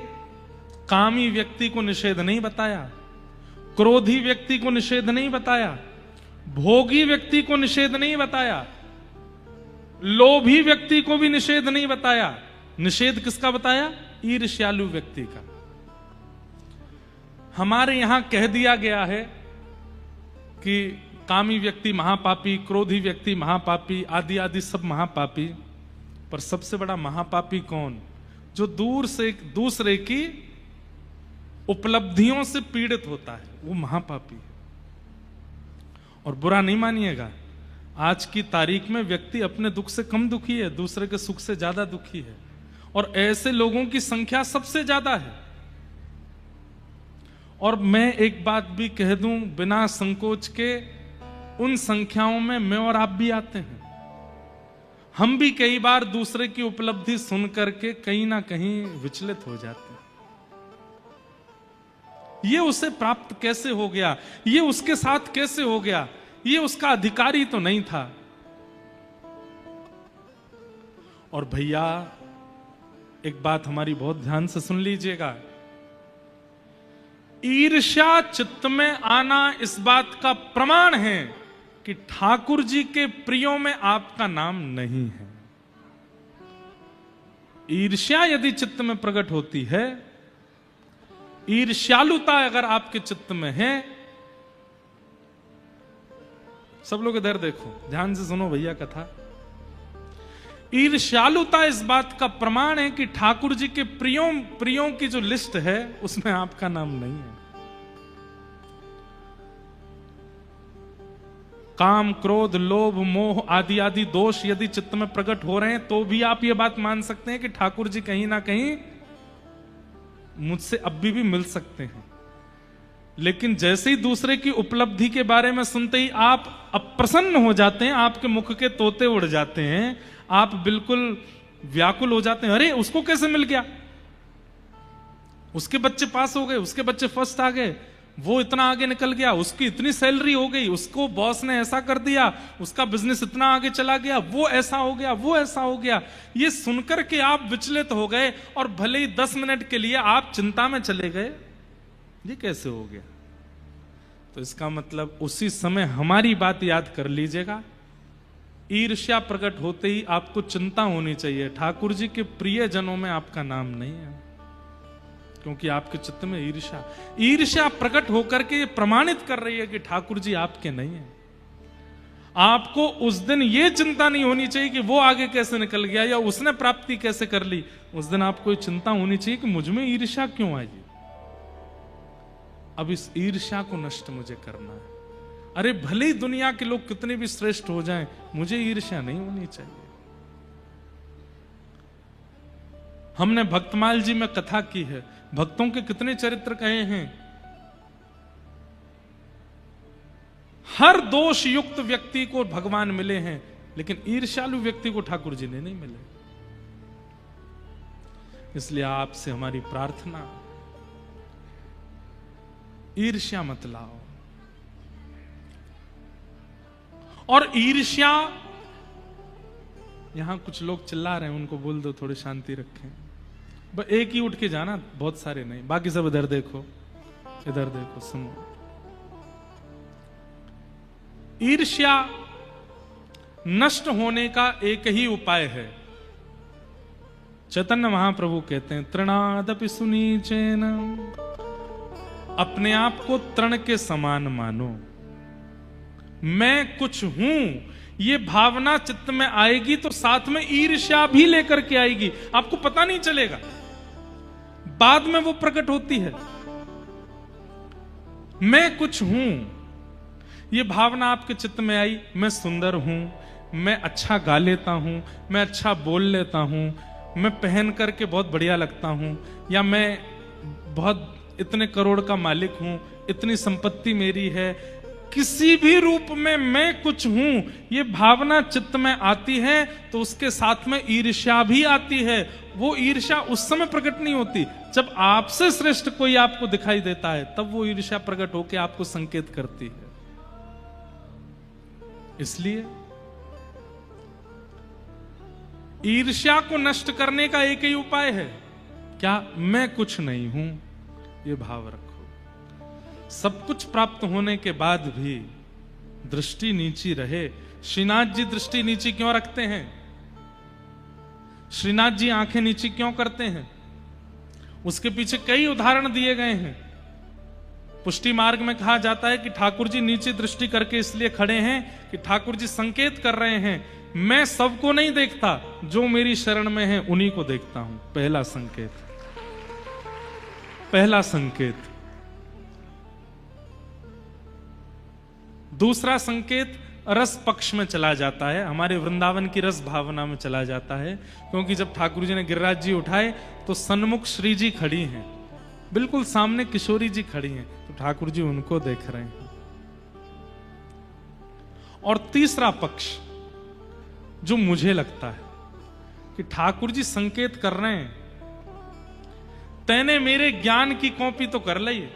कामी व्यक्ति को निषेध नहीं बताया, क्रोधी व्यक्ति को निषेध नहीं बताया, भोगी व्यक्ति को निषेध नहीं बताया, लोभी व्यक्ति को भी निषेध नहीं बताया। निषेध किसका बताया? ईर्ष्यालु व्यक्ति का। हमारे यहां कह दिया गया है कि कामी व्यक्ति महापापी, क्रोधी व्यक्ति महापापी, आदि आदि सब महापापी। पर सबसे बड़ा महापापी कौन? जो दूर से दूसरे की उपलब्धियों से पीड़ित होता है, वो महापापी है। और बुरा नहीं मानिएगा, आज की तारीख में व्यक्ति अपने दुख से कम दुखी है, दूसरे के सुख से ज्यादा दुखी है, और ऐसे लोगों की संख्या सबसे ज्यादा है। और मैं एक बात भी कह दूं बिना संकोच के, उन संख्याओं में मैं और आप भी आते हैं। हम भी कई बार दूसरे की उपलब्धि सुन करके कहीं ना कहीं विचलित हो जाते हैं। ये उसे प्राप्त कैसे हो गया, ये उसके साथ कैसे हो गया, ये उसका अधिकारी तो नहीं था, और भैया एक बात हमारी बहुत ध्यान से सुन लीजिएगा, ईर्ष्या चित्त में आना इस बात का प्रमाण है कि ठाकुर जी के प्रियों में आपका नाम नहीं है। ईर्ष्या यदि चित्त में प्रकट होती है, ईर्ष्यालुता अगर आपके चित्त में है, सब लोग इधर देखो, ध्यान से सुनो भैया कथा। ईर्ष्यालुता इस बात का प्रमाण है कि ठाकुर जी के प्रियों की जो लिस्ट है उसमें आपका नाम नहीं है। काम, क्रोध, लोभ, मोह आदि आदि दोष यदि चित्त में प्रकट हो रहे हैं तो भी आप ये बात मान सकते हैं कि ठाकुर जी कहीं ना कहीं मुझसे अब भी मिल सकते हैं। लेकिन जैसे ही दूसरे की उपलब्धि के बारे में सुनते ही आप अप्रसन्न हो जाते हैं, आपके मुख के तोते उड़ जाते हैं, आप बिल्कुल व्याकुल हो जाते हैं। अरे उसको कैसे मिल गया, उसके बच्चे पास हो गए, उसके बच्चे फर्स्ट आ गए, वो इतना आगे निकल गया, उसकी इतनी सैलरी हो गई, उसको बॉस ने ऐसा कर दिया, उसका बिजनेस इतना आगे चला गया, वो ऐसा हो गया, वो ऐसा हो गया। ये सुनकर के आप विचलित हो गए और भले ही 10 मिनट के लिए आप चिंता में चले गए, ये कैसे हो गया। तो इसका मतलब उसी समय हमारी बात याद कर लीजिएगा, ईर्ष्या प्रकट होते ही आपको चिंता होनी चाहिए, ठाकुर जी के प्रिय जनों में आपका नाम नहीं है, क्योंकि आपके चित्त में ईर्ष्या प्रकट होकर के प्रमाणित कर रही है कि ठाकुर जी आपके नहीं है। आपको उस दिन यह चिंता नहीं होनी चाहिए कि वो आगे कैसे निकल गया या उसने प्राप्ति कैसे कर ली। उस दिन आपको चिंता होनी चाहिए कि मुझ में ईर्ष्या क्यों आई, अब इस ईर्ष्या को नष्ट मुझे करना है। अरे भले ही दुनिया के लोग कितने भी श्रेष्ठ हो जाएं, मुझे ईर्ष्या नहीं होनी चाहिए। हमने भक्तमाल जी में कथा की है, भक्तों के कितने चरित्र कहे हैं। हर दोष युक्त व्यक्ति को भगवान मिले हैं, लेकिन ईर्ष्यालु व्यक्ति को ठाकुर जी ने नहीं मिले। इसलिए आपसे हमारी प्रार्थना, ईर्ष्या मत लाओ। और ईर्ष्या, यहां कुछ लोग चिल्ला रहे हैं, उनको बोल दो थोड़ी शांति रखें। एक ही उठ के जाना, बहुत सारे नहीं, बाकी सब इधर देखो, इधर देखो, सुनो। ईर्ष्या नष्ट होने का एक ही उपाय है। चैतन्य महाप्रभु कहते हैं, तृणादपि सुनीचेन, अपने आप को तृण के समान मानो। मैं कुछ हूं, ये भावना चित्त में आएगी तो साथ में ईर्ष्या भी लेकर के आएगी, आपको पता नहीं चलेगा, बाद में वो प्रकट होती है। मैं कुछ हूं, ये भावना आपके चित्त में आई, मैं सुंदर हूं, मैं अच्छा गा लेता हूं, मैं अच्छा बोल लेता हूं, मैं पहन करके बहुत बढ़िया लगता हूं, या मैं बहुत इतने करोड़ का मालिक हूं, इतनी संपत्ति मेरी है। किसी भी रूप में मैं कुछ हूं, ये भावना चित्त में आती है तो उसके साथ में ईर्ष्या भी आती है। वो ईर्ष्या उस समय प्रकट नहीं होती, जब आपसे श्रेष्ठ कोई आपको दिखाई देता है, तब वो ईर्ष्या प्रकट होकर आपको संकेत करती है। इसलिए ईर्ष्या को नष्ट करने का एक ही उपाय है, क्या? मैं कुछ नहीं हूं, ये भाव रखो। सब कुछ प्राप्त होने के बाद भी दृष्टि नीची रहे। श्रीनाथ जी दृष्टि नीची क्यों रखते हैं? श्रीनाथ जी आंखें नीची क्यों करते हैं? उसके पीछे कई उदाहरण दिए गए हैं। पुष्टि मार्ग में कहा जाता है कि ठाकुर जी नीचे दृष्टि करके इसलिए खड़े हैं कि ठाकुर जी संकेत कर रहे हैं, मैं सबको नहीं देखता, जो मेरी शरण में है उन्हीं को देखता हूं। पहला संकेत, पहला संकेत। दूसरा संकेत रस पक्ष में चला जाता है, हमारे वृंदावन की रस भावना में चला जाता है, क्योंकि जब ठाकुर जी ने गिरिराज जी उठाए तो सन्मुख श्री जी खड़ी हैं, बिल्कुल सामने किशोरी जी खड़ी हैं, तो ठाकुर जी उनको देख रहे हैं। और तीसरा पक्ष जो मुझे लगता है कि ठाकुर जी संकेत कर रहे हैं, तैने मेरे ज्ञान की कॉपी तो कर ली।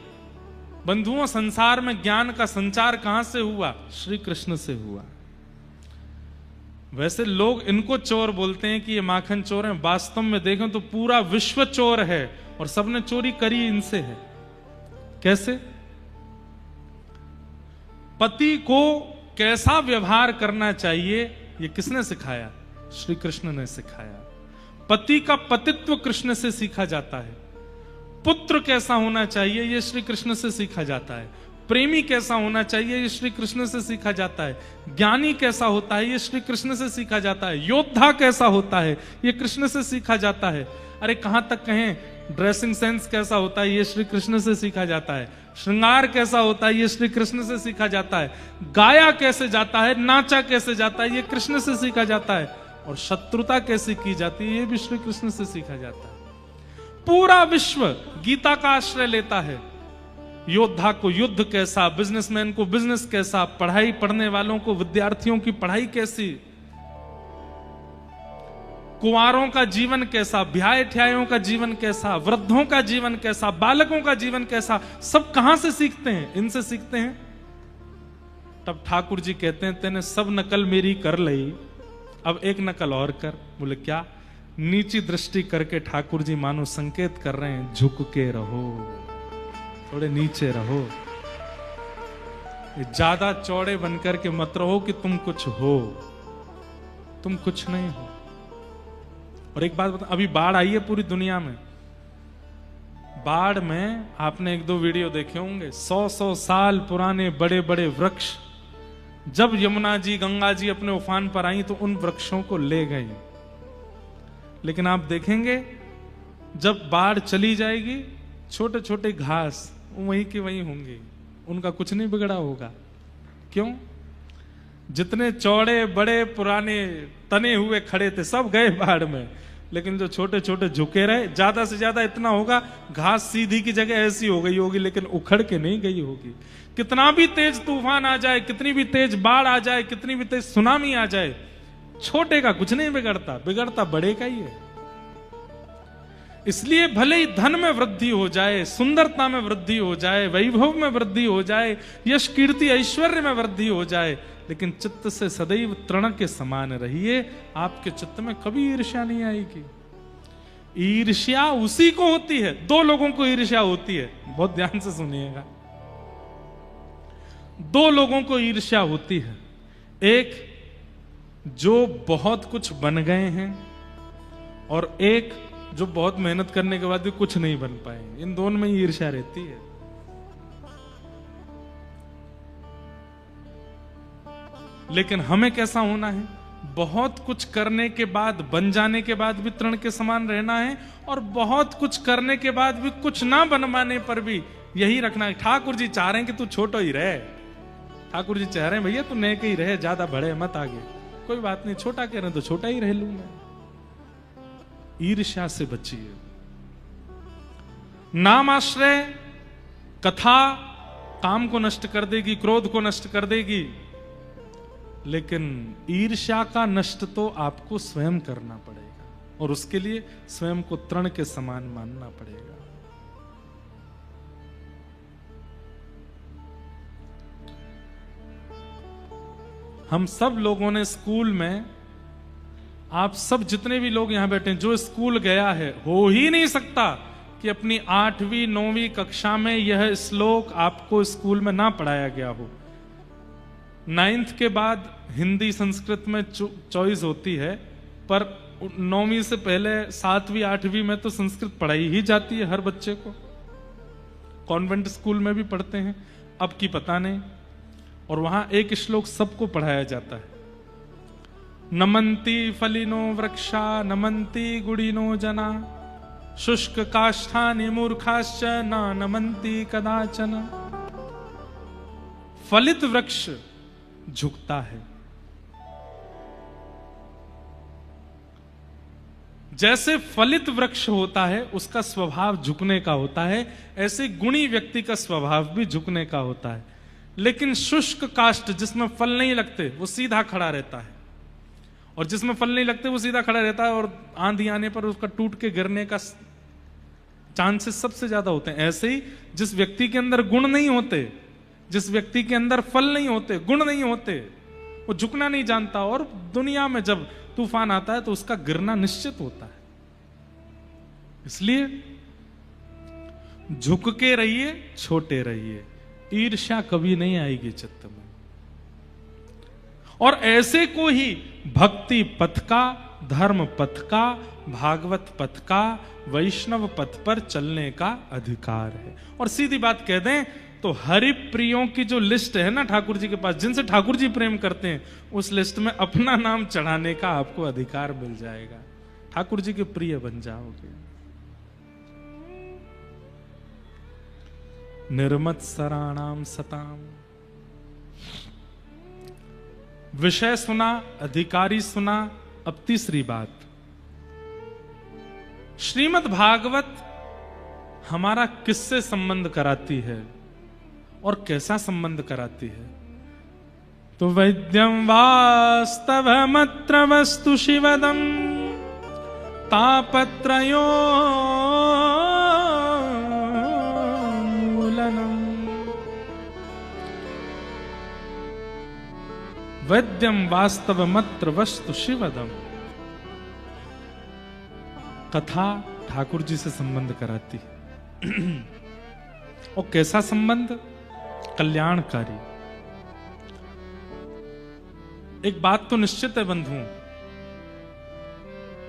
बंधुओं, संसार में ज्ञान का संचार कहां से हुआ? श्री कृष्ण से हुआ। वैसे लोग इनको चोर बोलते हैं कि ये माखन चोर हैं, वास्तव में देखें तो पूरा विश्व चोर है और सबने चोरी करी इनसे है। कैसे? पति को कैसा व्यवहार करना चाहिए ये किसने सिखाया? श्री कृष्ण ने सिखाया। पति का पतित्व कृष्ण से सीखा जाता है। पुत्र कैसा होना चाहिए ये श्री कृष्ण से सीखा जाता है। प्रेमी कैसा होना चाहिए ये श्री कृष्ण से सीखा जाता है। ज्ञानी कैसा होता है ये श्री कृष्ण से सीखा जाता है। योद्धा कैसा होता है ये कृष्ण से सीखा जाता है। अरे कहां तक कहें, ड्रेसिंग सेंस कैसा होता है ये श्री कृष्ण से सीखा जाता है। श्रृंगार कैसा होता है ये श्री कृष्ण से सीखा जाता है। गाया कैसे जाता है, नाचा कैसे जाता है ये कृष्ण से सीखा जाता है। और शत्रुता कैसे की जाती है ये भी श्री कृष्ण से सीखा जाता है। पूरा विश्व गीता का आश्रय लेता है। योद्धा को युद्ध कैसा, बिजनेसमैन को बिजनेस कैसा, पढ़ाई पढ़ने वालों को, विद्यार्थियों की पढ़ाई कैसी, कुंवारों का जीवन कैसा, ब्याह ठ्यायों का जीवन कैसा, वृद्धों का जीवन कैसा, बालकों का जीवन कैसा, सब कहां से सीखते हैं? इनसे सीखते हैं। तब ठाकुर जी कहते हैं तेने सब नकल मेरी कर ली, अब एक नकल और कर। बोले क्या? नीची दृष्टि करके ठाकुर जी मानो संकेत कर रहे हैं, झुक के रहो, थोड़े नीचे रहो, ज्यादा चौड़े बनकर के मत रहो कि तुम कुछ हो, तुम कुछ नहीं हो। और एक बात बता, अभी बाढ़ आई है पूरी दुनिया में। बाढ़ में आपने एक दो वीडियो देखे होंगे, 100 साल पुराने बड़े बड़े वृक्ष जब यमुना जी गंगा जी अपने उफान पर आई तो उन वृक्षों को ले गई। लेकिन आप देखेंगे जब बाढ़ चली जाएगी, छोटे छोटे घास वहीं के वहीं होंगे, उनका कुछ नहीं बिगड़ा होगा। क्यों? जितने चौड़े बड़े पुराने तने हुए खड़े थे सब गए बाढ़ में, लेकिन जो छोटे छोटे झुके रहे, ज्यादा से ज्यादा इतना होगा, घास सीधी की जगह ऐसी हो गई होगी, लेकिन उखड़ के नहीं गई होगी। कितना भी तेज तूफान आ जाए, कितनी भी तेज बाढ़ आ जाए, कितनी भी तेज सुनामी आ जाए, छोटे का कुछ नहीं बिगड़ता, बिगड़ता बड़े का ही है। इसलिए भले ही धन में वृद्धि हो जाए, सुंदरता में वृद्धि हो जाए, वैभव में वृद्धि हो जाए, यश कीर्ति ऐश्वर्य में वृद्धि हो जाए, लेकिन चित्त से सदैव तृण के समान रहिए। आपके चित्त में कभी ईर्ष्या नहीं आएगी। ईर्ष्या उसी को होती है, दो लोगों को ईर्ष्या होती है, बहुत ध्यान से सुनिएगा। दो लोगों को ईर्ष्या होती है, एक जो बहुत कुछ बन गए हैं और एक जो बहुत मेहनत करने के बाद भी कुछ नहीं बन पाए। इन दोनों में ईर्ष्या रहती है। लेकिन हमें कैसा होना है? बहुत कुछ करने के बाद, बन जाने के बाद भी तृण के समान रहना है, और बहुत कुछ करने के बाद भी कुछ ना बन पाने पर भी यही रखना है। ठाकुर जी चाह रहे हैं कि तू छोटा ही रहे। ठाकुर जी चाह रहे हैं भैया तू नेक ही रहे, ज्यादा बढ़े मत आगे। कोई बात नहीं, छोटा कह रहे हैं तो छोटा ही रह लूं मैं। ईर्ष्या से बचिए। नाम आश्रय कथा काम को नष्ट कर देगी, क्रोध को नष्ट कर देगी, लेकिन ईर्ष्या का नष्ट तो आपको स्वयं करना पड़ेगा, और उसके लिए स्वयं को तृण के समान मानना पड़ेगा। हम सब लोगों ने स्कूल में, आप सब जितने भी लोग यहां बैठे हैं, जो स्कूल गया है, हो ही नहीं सकता कि अपनी 8वीं 9वीं कक्षा में यह श्लोक आपको स्कूल में ना पढ़ाया गया हो। 9th के बाद हिंदी संस्कृत में चॉइस होती है, पर 9वीं से पहले 7वीं 8वीं में तो संस्कृत पढ़ाई ही जाती है हर बच्चे को। कॉन्वेंट स्कूल में भी पढ़ते हैं, अब की पता नहीं। और वहां एक श्लोक सबको पढ़ाया जाता है, नमन्ति फलिनो वृक्षा नमन्ति गुणिनो जना शुष्क काष्ठानि मूर्खाश्च न नमन्ति कदाचन। फलित वृक्ष झुकता है, जैसे फलित वृक्ष होता है उसका स्वभाव झुकने का होता है, ऐसे गुणी व्यक्ति का स्वभाव भी झुकने का होता है। लेकिन शुष्क काष्ठ जिसमें फल नहीं लगते वो सीधा खड़ा रहता है, और जिसमें फल नहीं लगते वो सीधा खड़ा रहता है, और आंधी आने पर उसका टूट के गिरने का चांसेस सबसे ज्यादा होते हैं। ऐसे ही जिस व्यक्ति के अंदर गुण नहीं होते, जिस व्यक्ति के अंदर फल नहीं होते, गुण नहीं होते, वो झुकना नहीं जानता, और दुनिया में जब तूफान आता है तो उसका गिरना निश्चित होता है। इसलिए झुक के रहिए, छोटे रहिए, ईर्ष्या कभी नहीं आएगी चित्त में। और ऐसे को ही भक्ति पथ का, धर्म पथ का, भागवत पथ का, वैष्णव पथ पर चलने का अधिकार है। और सीधी बात कह दें तो हरि प्रियों की जो लिस्ट है ना ठाकुर जी के पास, जिनसे ठाकुर जी प्रेम करते हैं, उस लिस्ट में अपना नाम चढ़ाने का आपको अधिकार मिल जाएगा। ठाकुर जी के प्रिय बन जाओगे। निर्मत्सराणाम सताम। विषय सुना, अधिकारी सुना। अब तीसरी बात, श्रीमद् भागवत हमारा किससे संबंध कराती है और कैसा संबंध कराती है? तो वैद्यम वास्तवमत्र वस्तु शिवदम तापत्रयो मूलनम। वैद्यम वास्तवमत्र वस्तु शिवदम। कथा ठाकुर जी से संबंध कराती है। और कैसा संबंध? कल्याणकारी। एक बात तो निश्चित है बंधुओं,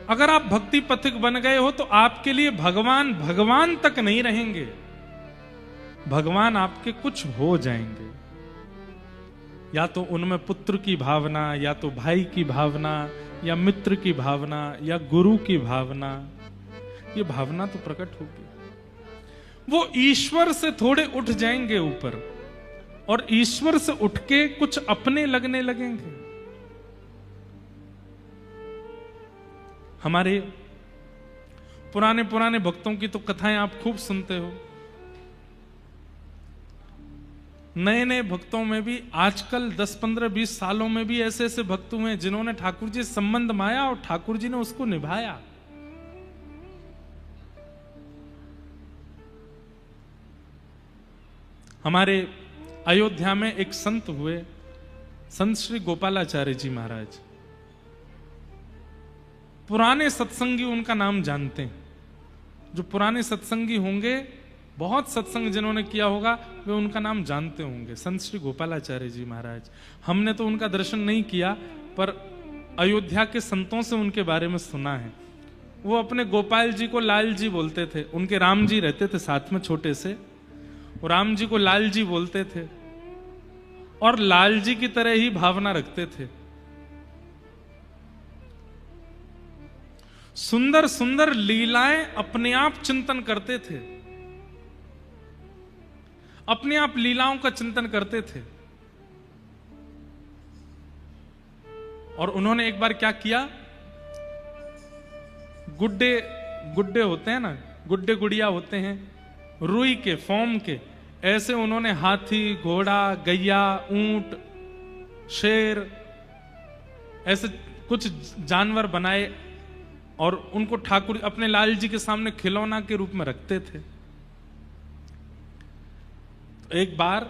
अगर आप भक्ति पथिक बन गए हो तो आपके लिए भगवान भगवान तक नहीं रहेंगे, भगवान आपके कुछ हो जाएंगे। या तो उनमें पुत्र की भावना, या तो भाई की भावना, या मित्र की भावना, या गुरु की भावना, ये भावना तो प्रकट होगी। वो ईश्वर से थोड़े उठ जाएंगे ऊपर, और ईश्वर से उठ के कुछ अपने लगने लगेंगे। हमारे पुराने पुराने भक्तों की तो कथाएं आप खूब सुनते हो। नए नए भक्तों में भी आजकल 10, 15, 20 सालों में भी ऐसे ऐसे भक्त हुए जिन्होंने ठाकुर जी से संबंध माया और ठाकुर जी ने उसको निभाया। हमारे अयोध्या में एक संत हुए, संत श्री गोपालाचार्य जी महाराज। पुराने सत्संगी उनका नाम जानते हैं। जो पुराने सत्संगी होंगे, बहुत सत्संग जिन्होंने किया होगा, वे उनका नाम जानते होंगे, संत श्री गोपालाचार्य जी महाराज। हमने तो उनका दर्शन नहीं किया, पर अयोध्या के संतों से उनके बारे में सुना है। वो अपने गोपाल जी को लाल जी बोलते थे। उनके राम जी रहते थे साथ में छोटे से, और राम जी को लाल जी बोलते थे, और लाल जी की तरह ही भावना रखते थे। सुंदर सुंदर लीलाएं अपने आप चिंतन करते थे, अपने आप लीलाओं का चिंतन करते थे। और उन्होंने एक बार क्या किया, गुड्डे गुड्डे होते हैं ना, गुड्डे गुड़िया होते हैं रुई के, फॉर्म के, ऐसे उन्होंने हाथी, घोड़ा, गैया, ऊंट, शेर, ऐसे कुछ जानवर बनाए और उनको ठाकुर अपने लाल जी के सामने खिलौना के रूप में रखते थे। तो एक बार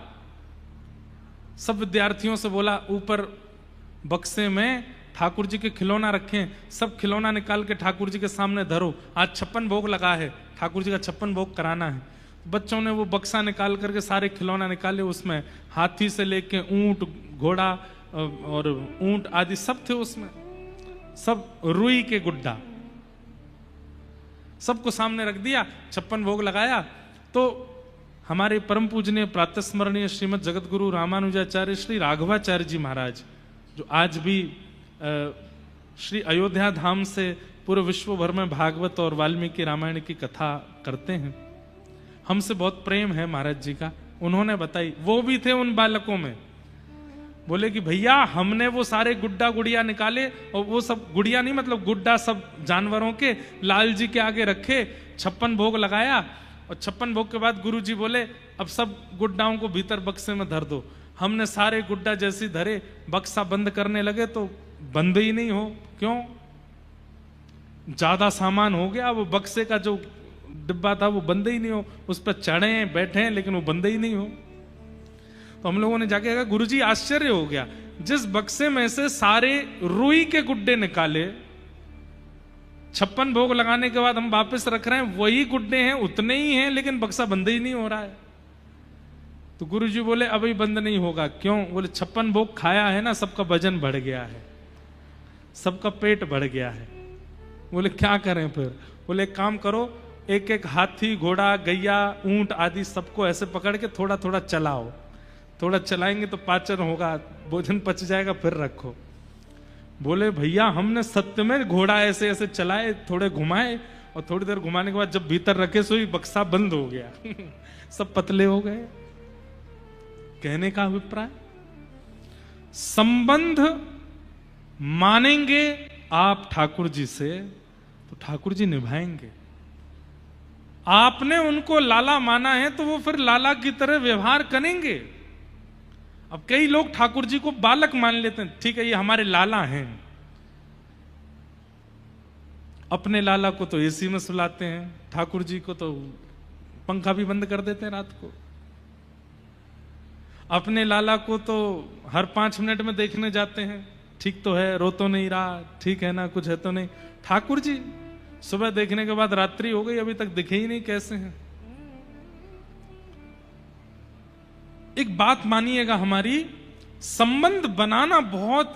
सब विद्यार्थियों से बोला, ऊपर बक्से में ठाकुर जी के खिलौना रखें, सब खिलौना निकाल के ठाकुर जी के सामने धरो, आज 56 भोग लगा है, ठाकुर जी का 56 भोग कराना है। बच्चों ने वो बक्सा निकाल करके सारे खिलौना निकाले, उसमें हाथी से लेके ऊंट, घोड़ा और ऊंट आदि सब थे उसमें, सब रुई के गुड्डा, सबको सामने रख दिया, 56 भोग लगाया। तो हमारे परम पूजनीय प्रातस्मरणीय श्रीमद जगत गुरु रामानुजाचार्य श्री राघवाचार्य जी महाराज, जो आज भी श्री अयोध्या धाम से पूरे विश्व भर में भागवत और वाल्मीकि रामायण की कथा करते हैं, हमसे बहुत प्रेम है महाराज जी का। उन्होंने बताई, वो भी थे उन बालकों में, बोले कि भैया हमने वो सारे गुड्डा गुड़िया निकाले, और वो सब गुड़िया नहीं मतलब गुड्डा सब जानवरों के लाल जी के आगे रखे, 56 भोग लगाया, और 56 भोग के बाद गुरु जी बोले अब सब गुड्डाओं को भीतर बक्से में धर दो। हमने सारे गुड्डा जैसे धरे, बक्सा बंद करने लगे तो बंद ही नहीं हो। क्यों? ज्यादा सामान हो गया, वो बक्से का जो डिब्बा था वो बंद ही नहीं हो, उस पर चढ़े बैठे लेकिन वो बंद ही नहीं हो। तो हम लोगों ने जाके कहा गुरुजी आश्चर्य हो गया, जिस बक्से में से सारे रुई के गुड्डे निकाले, 56 भोग लगाने के बाद हम वापस रख रहे हैं, वही गुड्डे हैं, उतने ही हैं, लेकिन बक्सा बंद ही नहीं हो रहा है। तो गुरुजी बोले अभी बंद नहीं होगा। क्यों? बोले 56 भोग खाया है ना, सबका वजन बढ़ गया है, सबका पेट बढ़ गया है। बोले क्या करें फिर? बोले एक काम करो, एक एक हाथी, घोड़ा, गैया, ऊंट आदि सबको ऐसे पकड़ के थोड़ा थोड़ा चलाओ, थोड़ा चलाएंगे तो पाचन होगा, भोजन पच जाएगा, फिर रखो। बोले भैया हमने सत्य में घोड़ा ऐसे ऐसे चलाए, थोड़े घुमाए, और थोड़ी देर घुमाने के बाद जब भीतर रखे सोई बक्सा बंद हो गया सब पतले हो गए। कहने का अभिप्राय, संबंध मानेंगे आप ठाकुर जी से तो ठाकुर जी निभाएंगे। आपने उनको लाला माना है तो वो फिर लाला की तरह व्यवहार करेंगे। अब कई लोग ठाकुर जी को बालक मान लेते हैं, ठीक है ये हमारे लाला हैं, अपने लाला को तो एसी में सुलाते हैं, ठाकुर जी को तो पंखा भी बंद कर देते हैं रात को, अपने लाला को तो हर 5 मिनट में देखने जाते हैं, ठीक तो है, रो तो नहीं रहा, ठीक है ना, कुछ है तो नहीं। ठाकुर जी सुबह देखने के बाद रात्रि हो गई, अभी तक दिखे ही नहीं, कैसे हैं? एक बात मानिएगा, हमारी संबंध बनाना बहुत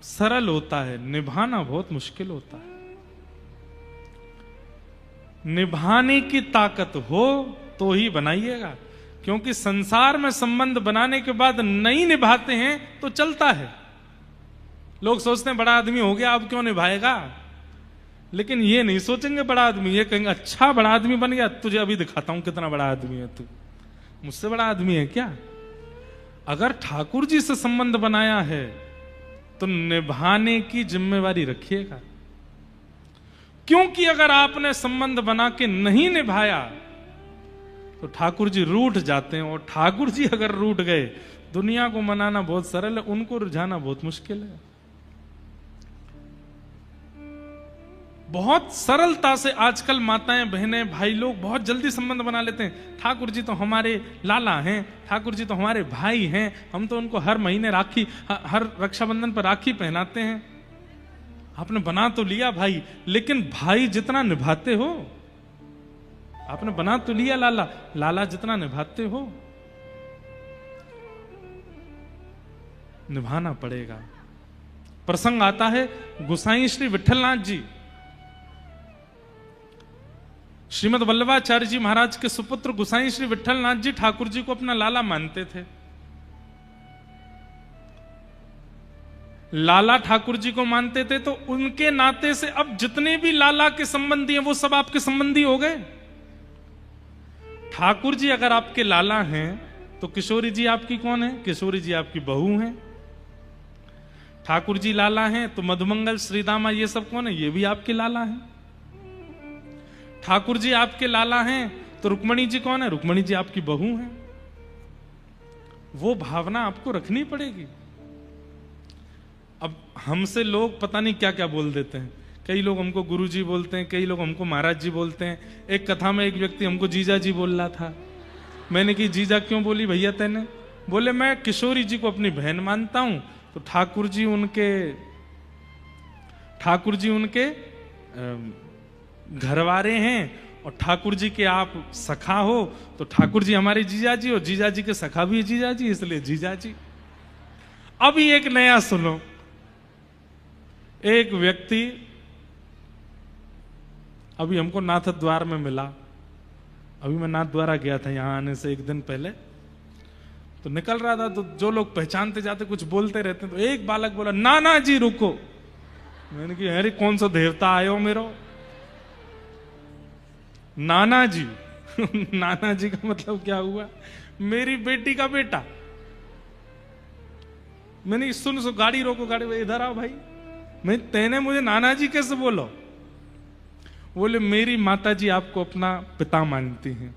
सरल होता है, निभाना बहुत मुश्किल होता है। निभाने की ताकत हो तो ही बनाइएगा, क्योंकि संसार में संबंध बनाने के बाद नहीं निभाते हैं तो चलता है। लोग सोचते हैं बड़ा आदमी हो गया अब क्यों निभाएगा, लेकिन ये नहीं सोचेंगे बड़ा आदमी, ये कहेंगे अच्छा बड़ा आदमी बन गया, तुझे अभी दिखाता हूं कितना बड़ा आदमी है तू, मुझसे बड़ा आदमी है क्या? अगर ठाकुर जी से संबंध बनाया है तो निभाने की जिम्मेवारी रखिएगा, क्योंकि अगर आपने संबंध बना के नहीं निभाया तो ठाकुर जी रूठ जाते हैं, और ठाकुर जी अगर रूठ गए, दुनिया को मनाना बहुत सरल है, उनको रुझाना बहुत मुश्किल है। बहुत सरलता से आजकल माताएं, बहनें, भाई लोग बहुत जल्दी संबंध बना लेते हैं। ठाकुर जी तो हमारे लाला हैं, ठाकुर जी तो हमारे भाई हैं, हम तो उनको हर महीने राखी, हर रक्षाबंधन पर राखी पहनाते हैं। आपने बना तो लिया भाई, लेकिन भाई जितना निभाते हो, आपने बना तो लिया लाला, लाला जितना निभाते हो निभाना पड़ेगा। प्रसंग आता है गोसाई श्री विठलनाथ जी, श्रीमद वल्लभाचार्य जी महाराज के सुपुत्र गोसाई श्री विठलनाथ जी ठाकुर जी को अपना लाला मानते थे। लाला ठाकुर जी को मानते थे तो उनके नाते से अब जितने भी लाला के संबंधी हैं वो सब आपके संबंधी हो गए। ठाकुर जी अगर आपके लाला हैं तो किशोरी जी आपकी कौन है? किशोरी जी आपकी बहू हैं। ठाकुर जी लाला हैं तो मधुमंगल, श्रीदामा, ये सब कौन है? ये भी आपके लाला हैं। ठाकुर जी आपके लाला हैं तो रुक्मणी जी कौन है? रुक्मणी जी आपकी बहू हैं। वो भावना आपको रखनी पड़ेगी। अब हमसे लोग पता नहीं क्या क्या बोल देते हैं, कई लोग हमको गुरु जी बोलते हैं, कई लोग हमको महाराज जी बोलते हैं। एक कथा में एक व्यक्ति हमको जीजा जी बोल रहा था, मैंने कि जीजा क्यों बोली भैया तेने? बोले मैं किशोरी जी को अपनी बहन मानता हूं तो ठाकुर जी उनके घरवारे हैं, और ठाकुर जी के आप सखा हो तो ठाकुर जी हमारे जीजा जी, और जीजा जी के सखा भी जीजा जी, इसलिए जीजा जी। अभी एक नया सुनो, एक व्यक्ति अभी हमको नाथ द्वार में मिला, अभी मैं नाथ द्वारा गया था यहां आने से एक दिन पहले, तो निकल रहा था तो जो लोग पहचानते जाते कुछ बोलते रहते तो एक बालक बोला नाना जी रुको। मैंने कहा अरे कौन सा देवता आयो मेरो? नाना जी नाना जी का मतलब क्या हुआ? मेरी बेटी का बेटा। मैंने सुन गाड़ी रोको, गाड़ी इधर आओ भाई। मैं तेने मुझे नाना जी कैसे बोलो? बोले मेरी माता जी आपको अपना पिता मानती हैं।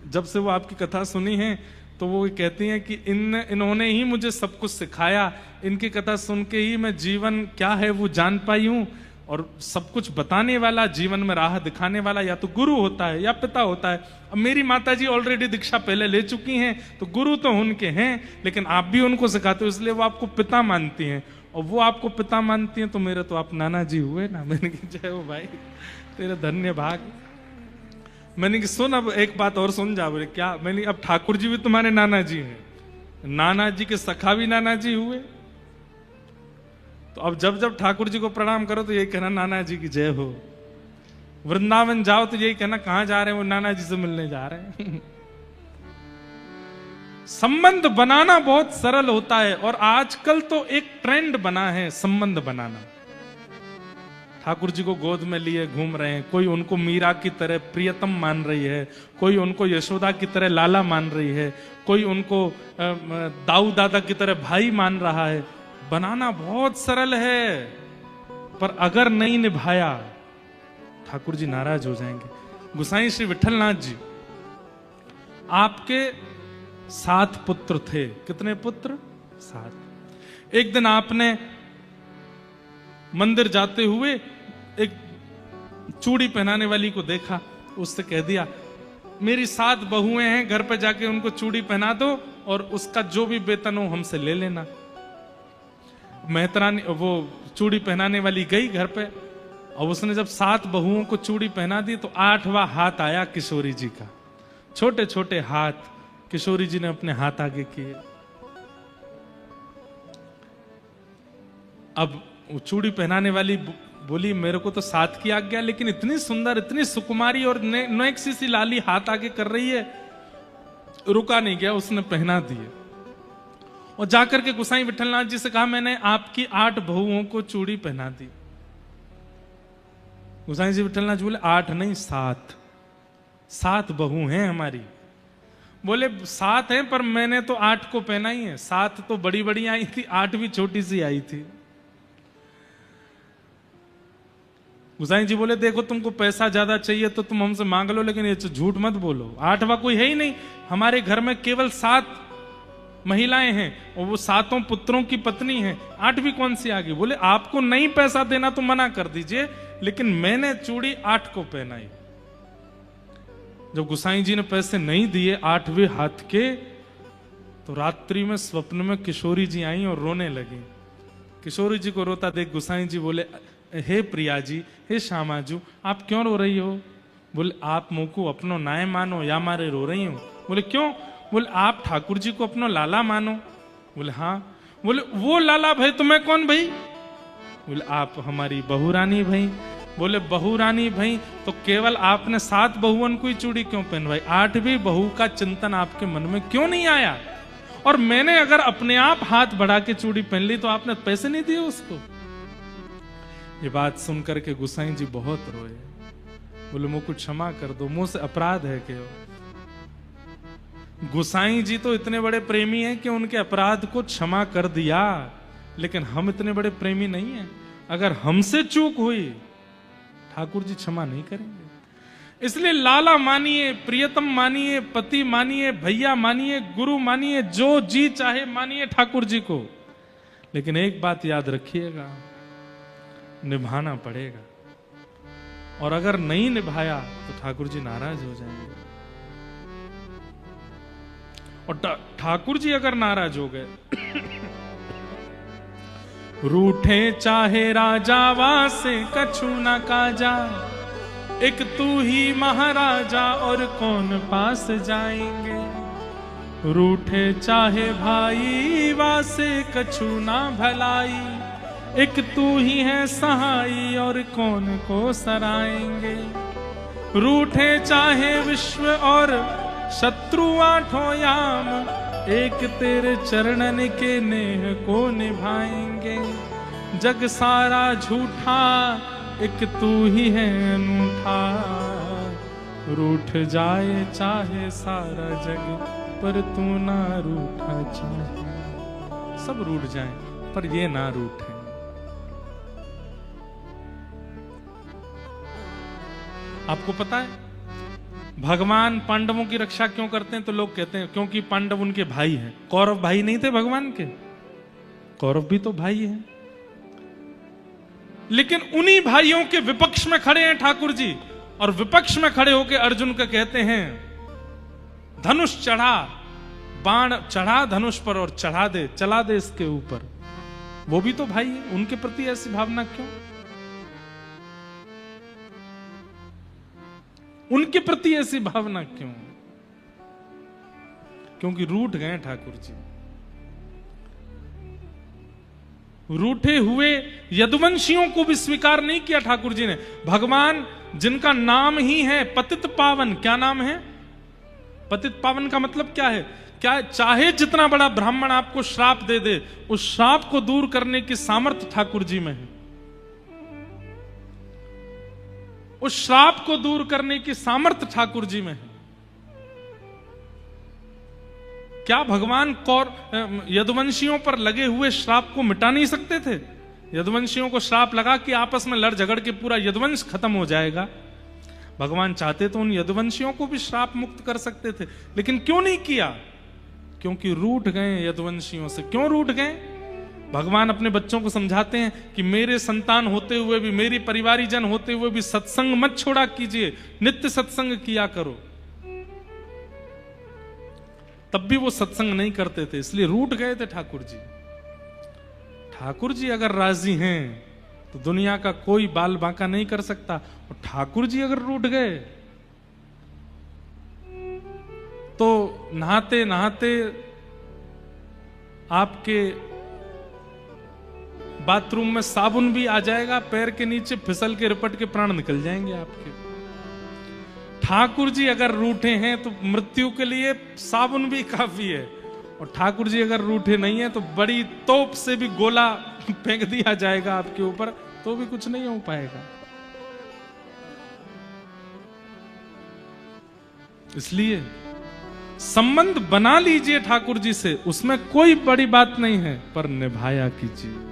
जब से वो आपकी कथा सुनी है तो वो कहती हैं कि इन्होंने ही मुझे सब कुछ सिखाया, इनकी कथा सुन के ही मैं जीवन क्या है वो जान पाई हूं, और सब कुछ बताने वाला, जीवन में राह दिखाने वाला या तो गुरु होता है या पिता होता है। अब मेरी माताजी ऑलरेडी दीक्षा पहले ले चुकी हैं, तो गुरु तो उनके हैं, लेकिन आप भी उनको सिखाते हो, इसलिए वो आपको पिता मानती हैं। और वो आपको पिता मानती हैं, तो मेरे तो आप नाना जी हुए ना। मैंने कहा जय हो भाई, तेरे धन्य भाग। मैंने कहा सुन, अब एक बात और सुन जा। बोले क्या? मैंने अब ठाकुर जी भी तुम्हारे नाना जी हैं, नाना जी के सखा भी नाना जी हुए। तो अब जब जब ठाकुर जी को प्रणाम करो तो यही कहना नाना जी की जय हो। वृंदावन जाओ तो यही कहना कहां जा रहे हैं? वो नाना जी से मिलने जा रहे हैं। संबंध बनाना बहुत सरल होता है, और आजकल तो एक ट्रेंड बना है संबंध बनाना। ठाकुर जी को गोद में लिए घूम रहे हैं, कोई उनको मीरा की तरह प्रियतम मान रही है, कोई उनको यशोदा की तरह लाला मान रही है, कोई उनको दाऊ दादा की तरह भाई मान रहा है। बनाना बहुत सरल है, पर अगर नहीं निभाया ठाकुर जी नाराज हो जाएंगे। गोसाई श्री विठलनाथ जी, आपके 7 पुत्र थे। कितने पुत्र? 7। एक दिन आपने मंदिर जाते हुए एक चूड़ी पहनाने वाली को देखा, उससे कह दिया मेरी 7 बहुएं हैं, घर पे जाके उनको चूड़ी पहना दो और उसका जो भी वेतन हो हमसे ले लेना। मेहतरानी, वो चूड़ी पहनाने वाली गई घर पे, और उसने जब 7 बहुओं को चूड़ी पहना दी तो 8वां हाथ आया किशोरी जी का। छोटे छोटे हाथ किशोरी जी ने अपने हाथ आगे किए। अब चूड़ी पहनाने वाली बोली मेरे को तो 7 की आज्ञा, लेकिन इतनी सुंदर, इतनी सुकुमारी और नेक्सी सी लाली हाथ आगे कर रही है। रुका नहीं गया, उसने पहना दिए और जाकर के गोसाई विठलनाथ जी से कहा मैंने आपकी 8 बहुओं को चूड़ी पहना दी। गोसाई जी विठलनाथ जी बोले 8 नहीं 7 बहू हैं हमारी। बोले 7 हैं, पर मैंने तो 8 को पहना ही है। 7 तो बड़ी बड़ी आई थी, 8 भी छोटी सी आई थी। गोसाई जी बोले देखो तुमको पैसा ज्यादा चाहिए तो तुम हमसे मांग लो, लेकिन ये झूठ मत बोलो। 8वां कोई है ही नहीं। हमारे घर में केवल 7 महिलाएं हैं और वो 7 पुत्रों की पत्नी हैं, 8वीं कौन सी आ गई? बोले आपको नहीं पैसा देना तो मना कर दीजिए, लेकिन मैंने चूड़ी 8 को पहनाई। जब गोसाई जी ने पैसे नहीं दिए 8वें हाथ के, तो रात्रि में स्वप्न में किशोरी जी आई और रोने लगी। किशोरी जी को रोता देख गोसाई जी बोले हे प्रिया जी, हे श्यामाजू, आप क्यों रो रही हो? बोले आप मुंह को अपनो नाय मानो या मारे रो रही हूं। बोले क्यों? बोले आप ठाकुर जी को अपनो लाला मानो। बोले हाँ। बोले वो लाला भाई तुम्हें कौन भाई? बोले आप हमारी बहू रानी भाई। बोले बहू रानी भाई, तो केवल आपने 7 बहुओं को ही चूड़ी क्यों पहनवाई? 8वीं बहू का चिंतन आपके मन में क्यों नहीं आया? और मैंने अगर अपने आप हाथ बढ़ा के चूड़ी पहन ली तो आपने पैसे नहीं दिए उसको। ये बात सुनकर के गोसाई जी बहुत रोए। बोले मुझको क्षमा कर दो, मुझ से अपराध है क्यों? गोसाई जी तो इतने बड़े प्रेमी हैं कि उनके अपराध को क्षमा कर दिया, लेकिन हम इतने बड़े प्रेमी नहीं हैं। अगर हमसे चूक हुई ठाकुर जी क्षमा नहीं करेंगे। इसलिए लाला मानिए, प्रियतम मानिए, पति मानिए, भैया मानिए, गुरु मानिए, जो जी चाहे मानिए ठाकुर जी को, लेकिन एक बात याद रखिएगा, निभाना पड़ेगा। और अगर नहीं निभाया तो ठाकुर जी नाराज हो जाएंगे। और ठाकुर जी अगर नाराज हो गए रूठे चाहे राजावा से कछु न काजा, एक तू ही महाराजा और कौन पास जाएंगे। रूठे चाहे भाई वासे कछु ना भलाई, एक तू ही है सहाई और कौन को सराएंगे। रूठे चाहे विश्व और शत्रु 8 याम, एक तेरे चरणन के नेह को निभाएंगे। जग सारा झूठा एक तू ही है अनूठा, रूठ जाए चाहे सारा जग पर तू ना रूठा चाहे। सब रूठ जाए पर ये ना रूठे। आपको पता है भगवान पांडवों की रक्षा क्यों करते हैं? तो लोग कहते हैं क्योंकि पांडव उनके भाई हैं। कौरव भाई नहीं थे भगवान के? कौरव भी तो भाई हैं। लेकिन उन्हीं भाइयों के विपक्ष में खड़े हैं ठाकुर जी, और विपक्ष में खड़े होकर अर्जुन को कहते हैं धनुष चढ़ा, बाण चढ़ा धनुष पर और चढ़ा दे, चला दे इसके ऊपर। वो भी तो भाई है, उनके प्रति ऐसी भावना क्यों? उनके प्रति ऐसी भावना क्यों? क्योंकि रूठ गए ठाकुर जी। रूठे हुए यदुवंशियों को भी स्वीकार नहीं किया ठाकुर जी ने। भगवान जिनका नाम ही है पतित पावन, क्या नाम है? पतित पावन का मतलब क्या है? क्या चाहे जितना बड़ा ब्राह्मण आपको श्राप दे दे, उस श्राप को दूर करने की सामर्थ्य ठाकुर जी में है। उस श्राप को दूर करने की सामर्थ्य ठाकुर जी में है। क्या भगवान यदुवंशियों पर लगे हुए श्राप को मिटा नहीं सकते थे? यदुवंशियों को श्राप लगा कि आपस में लड़ झगड़ के पूरा यदुवंश खत्म हो जाएगा। भगवान चाहते तो उन यदुवंशियों को भी श्राप मुक्त कर सकते थे, लेकिन क्यों नहीं किया? क्योंकि रूठ गए यदुवंशियों से। क्यों रूठ गए? भगवान अपने बच्चों को समझाते हैं कि मेरे संतान होते हुए भी, मेरी परिवारीजन होते हुए भी सत्संग मत छोड़ा कीजिए, नित्य सत्संग किया करो। तब भी वो सत्संग नहीं करते थे, इसलिए रूठ गए थे ठाकुर जी। ठाकुर जी अगर राजी हैं तो दुनिया का कोई बाल बांका नहीं कर सकता, और ठाकुर जी अगर रूठ गए तो नहाते नहाते आपके बाथरूम में साबुन भी आ जाएगा, पैर के नीचे फिसल के रिपट के प्राण निकल जाएंगे आपके। ठाकुर जी अगर रूठे हैं तो मृत्यु के लिए साबुन भी काफी है, और ठाकुर जी अगर रूठे नहीं है तो बड़ी तोप से भी गोला फेंक दिया जाएगा आपके ऊपर, तो भी कुछ नहीं हो पाएगा। इसलिए संबंध बना लीजिए ठाकुर जी से, उसमें कोई बड़ी बात नहीं है, पर निभाया कीजिए।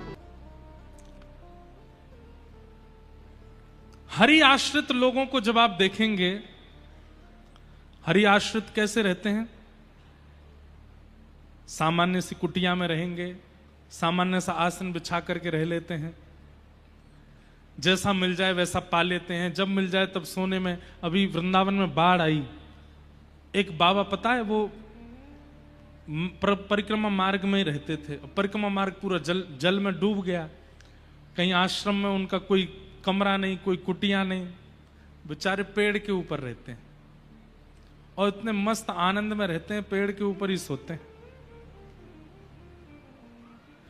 हरि आश्रित लोगों को जब आप देखेंगे, हरि आश्रित कैसे रहते हैं? सामान्य सी कुटिया में रहेंगे, सामान्य सा आसन बिछा करके रह लेते हैं, जैसा मिल जाए वैसा पा लेते हैं, जब मिल जाए तब सोने में। अभी वृंदावन में बाढ़ आई, एक बाबा पता है वो परिक्रमा मार्ग में ही रहते थे, परिक्रमा मार्ग पूरा जल में डूब गया। कहीं आश्रम में उनका कोई कमरा नहीं, कोई कुटिया नहीं, बेचारे पेड़ के ऊपर रहते हैं और इतने मस्त आनंद में रहते हैं, पेड़ के ऊपर ही सोते हैं।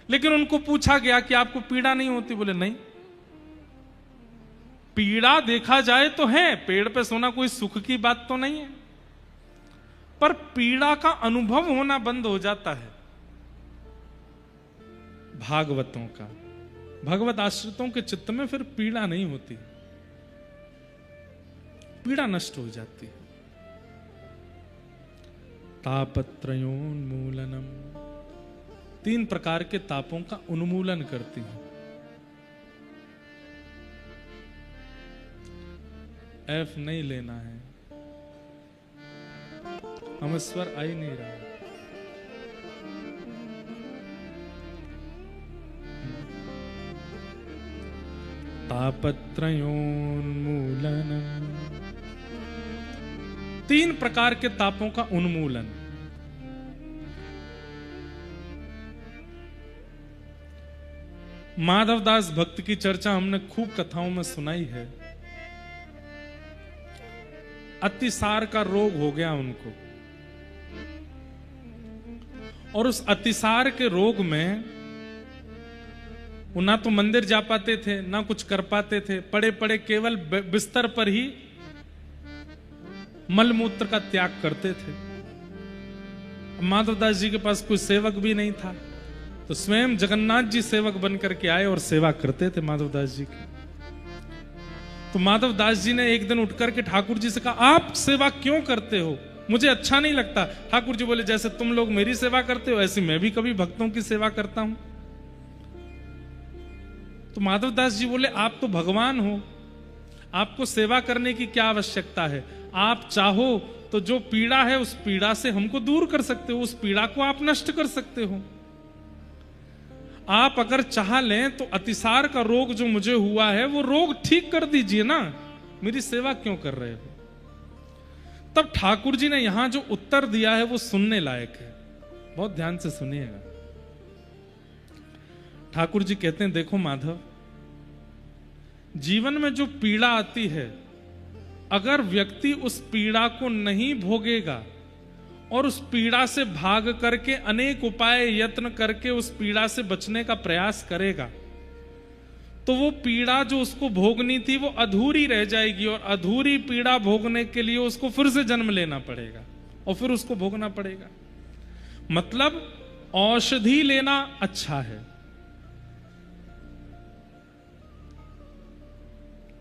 लेकिन उनको पूछा गया कि आपको पीड़ा नहीं होती? बोले नहीं। पीड़ा देखा जाए तो है, पेड़ पे सोना कोई सुख की बात तो नहीं है, पर पीड़ा का अनुभव होना बंद हो जाता है भागवतों का। भगवत आश्रितों के चित्त में फिर पीड़ा नहीं होती, पीड़ा नष्ट हो जाती है। तापत्रयोन्मूलनम, 3 प्रकार के तापों का उन्मूलन करती है। एफ नहीं लेना है, हमें स्वर आ ही नहीं रहा। तापत्रयोन्मूलनम, 3 प्रकार के तापों का उन्मूलन। माधवदास भक्त की चर्चा हमने खूब कथाओं में सुनाई है। अतिसार का रोग हो गया उनको, और उस अतिसार के रोग में वो ना तो मंदिर जा पाते थे, ना कुछ कर पाते थे, पड़े पड़े केवल बिस्तर पर ही मलमूत्र का त्याग करते थे। माधवदास जी के पास कोई सेवक भी नहीं था, तो स्वयं जगन्नाथ जी सेवक बनकर के आए और सेवा करते थे माधवदास जी की। तो माधवदास जी ने एक दिन उठकर के ठाकुर जी से कहा, आप सेवा क्यों करते हो? मुझे अच्छा नहीं लगता। ठाकुर जी बोले, जैसे तुम लोग मेरी सेवा करते हो ऐसी मैं भी कभी भक्तों की सेवा करता हूं। तो माधवदास जी बोले, आप तो भगवान हो, आपको सेवा करने की क्या आवश्यकता है? आप चाहो तो जो पीड़ा है उस पीड़ा से हमको दूर कर सकते हो, उस पीड़ा को आप नष्ट कर सकते हो। आप अगर चाह लें तो अतिसार का रोग जो मुझे हुआ है वो रोग ठीक कर दीजिए ना, मेरी सेवा क्यों कर रहे हो। तब ठाकुर जी ने यहां जो उत्तर दिया है वो सुनने लायक है, बहुत ध्यान से सुनिएगा। ठाकुर जी कहते हैं, देखो माधव, जीवन में जो पीड़ा आती है, अगर व्यक्ति उस पीड़ा को नहीं भोगेगा और उस पीड़ा से भाग करके अनेक उपाय यत्न करके उस पीड़ा से बचने का प्रयास करेगा, तो वो पीड़ा जो उसको भोगनी थी वो अधूरी रह जाएगी, और अधूरी पीड़ा भोगने के लिए उसको फिर से जन्म लेना पड़ेगा और फिर उसको भोगना पड़ेगा। मतलब औषधि लेना अच्छा है,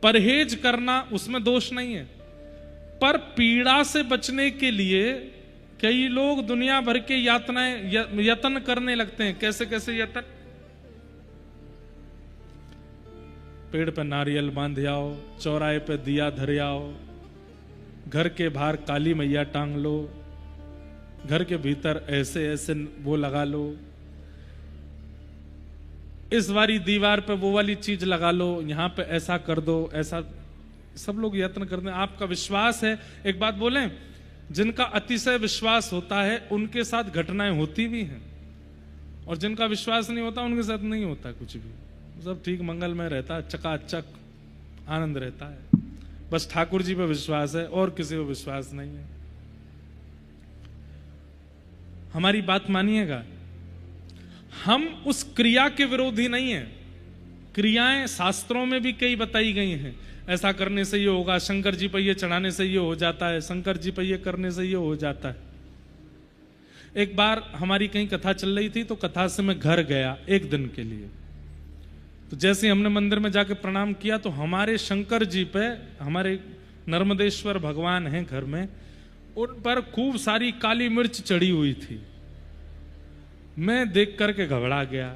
परहेज करना उसमें दोष नहीं है, पर पीड़ा से बचने के लिए कई लोग दुनिया भर के यत्न करने लगते हैं। कैसे कैसे यत्न? पेड़ पे नारियल बांध आओ, चौराहे पे दिया धर आओ, घर के बाहर काली मैया टांग लो, घर के भीतर ऐसे ऐसे वो लगा लो, इस वाली दीवार पे वो वाली चीज लगा लो, यहां पे ऐसा कर दो, ऐसा। सब लोग यत्न करते हैं। आपका विश्वास है, एक बात बोलें, जिनका अतिशय विश्वास होता है उनके साथ घटनाएं होती भी हैं, और जिनका विश्वास नहीं होता उनके साथ नहीं होता कुछ भी, सब ठीक मंगलमय रहता है, चकाचक आनंद रहता है। बस ठाकुर जी पे विश्वास है और किसी को विश्वास नहीं है। हमारी बात मानिएगा, हम उस क्रिया के विरोधी नहीं है। क्रियाएं शास्त्रों में भी कई बताई गई हैं, ऐसा करने से ये होगा, शंकर जी पर ये चढ़ाने से ये हो जाता है, शंकर जी पर ये करने से ये हो जाता है। एक बार हमारी कहीं कथा चल रही थी, तो कथा से मैं घर गया एक दिन के लिए। तो जैसे हमने मंदिर में जाके प्रणाम किया, तो हमारे शंकर जी पे, हमारे नर्मदेश्वर भगवान हैं घर में, उन पर खूब सारी काली मिर्च चढ़ी हुई थी। मैं देख करके घबरा गया।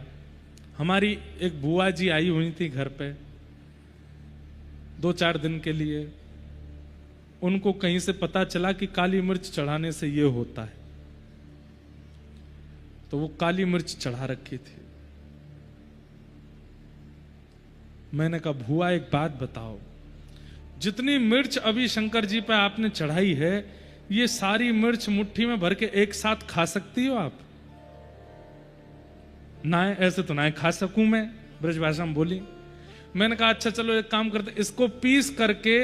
हमारी एक बुआ जी आई हुई थी घर पे 2-4 दिन के लिए, उनको कहीं से पता चला कि काली मिर्च चढ़ाने से ये होता है, तो वो काली मिर्च चढ़ा रखी थी। मैंने कहा, बुआ एक बात बताओ, जितनी मिर्च अभी शंकर जी पे आपने चढ़ाई है, ये सारी मिर्च मुट्ठी में भर के एक साथ खा सकती हो आप? ना, ऐसे तो ना खा सकूं मैं, ब्रजभाषा में बोली। मैंने कहा, अच्छा चलो एक काम करते, इसको पीस करके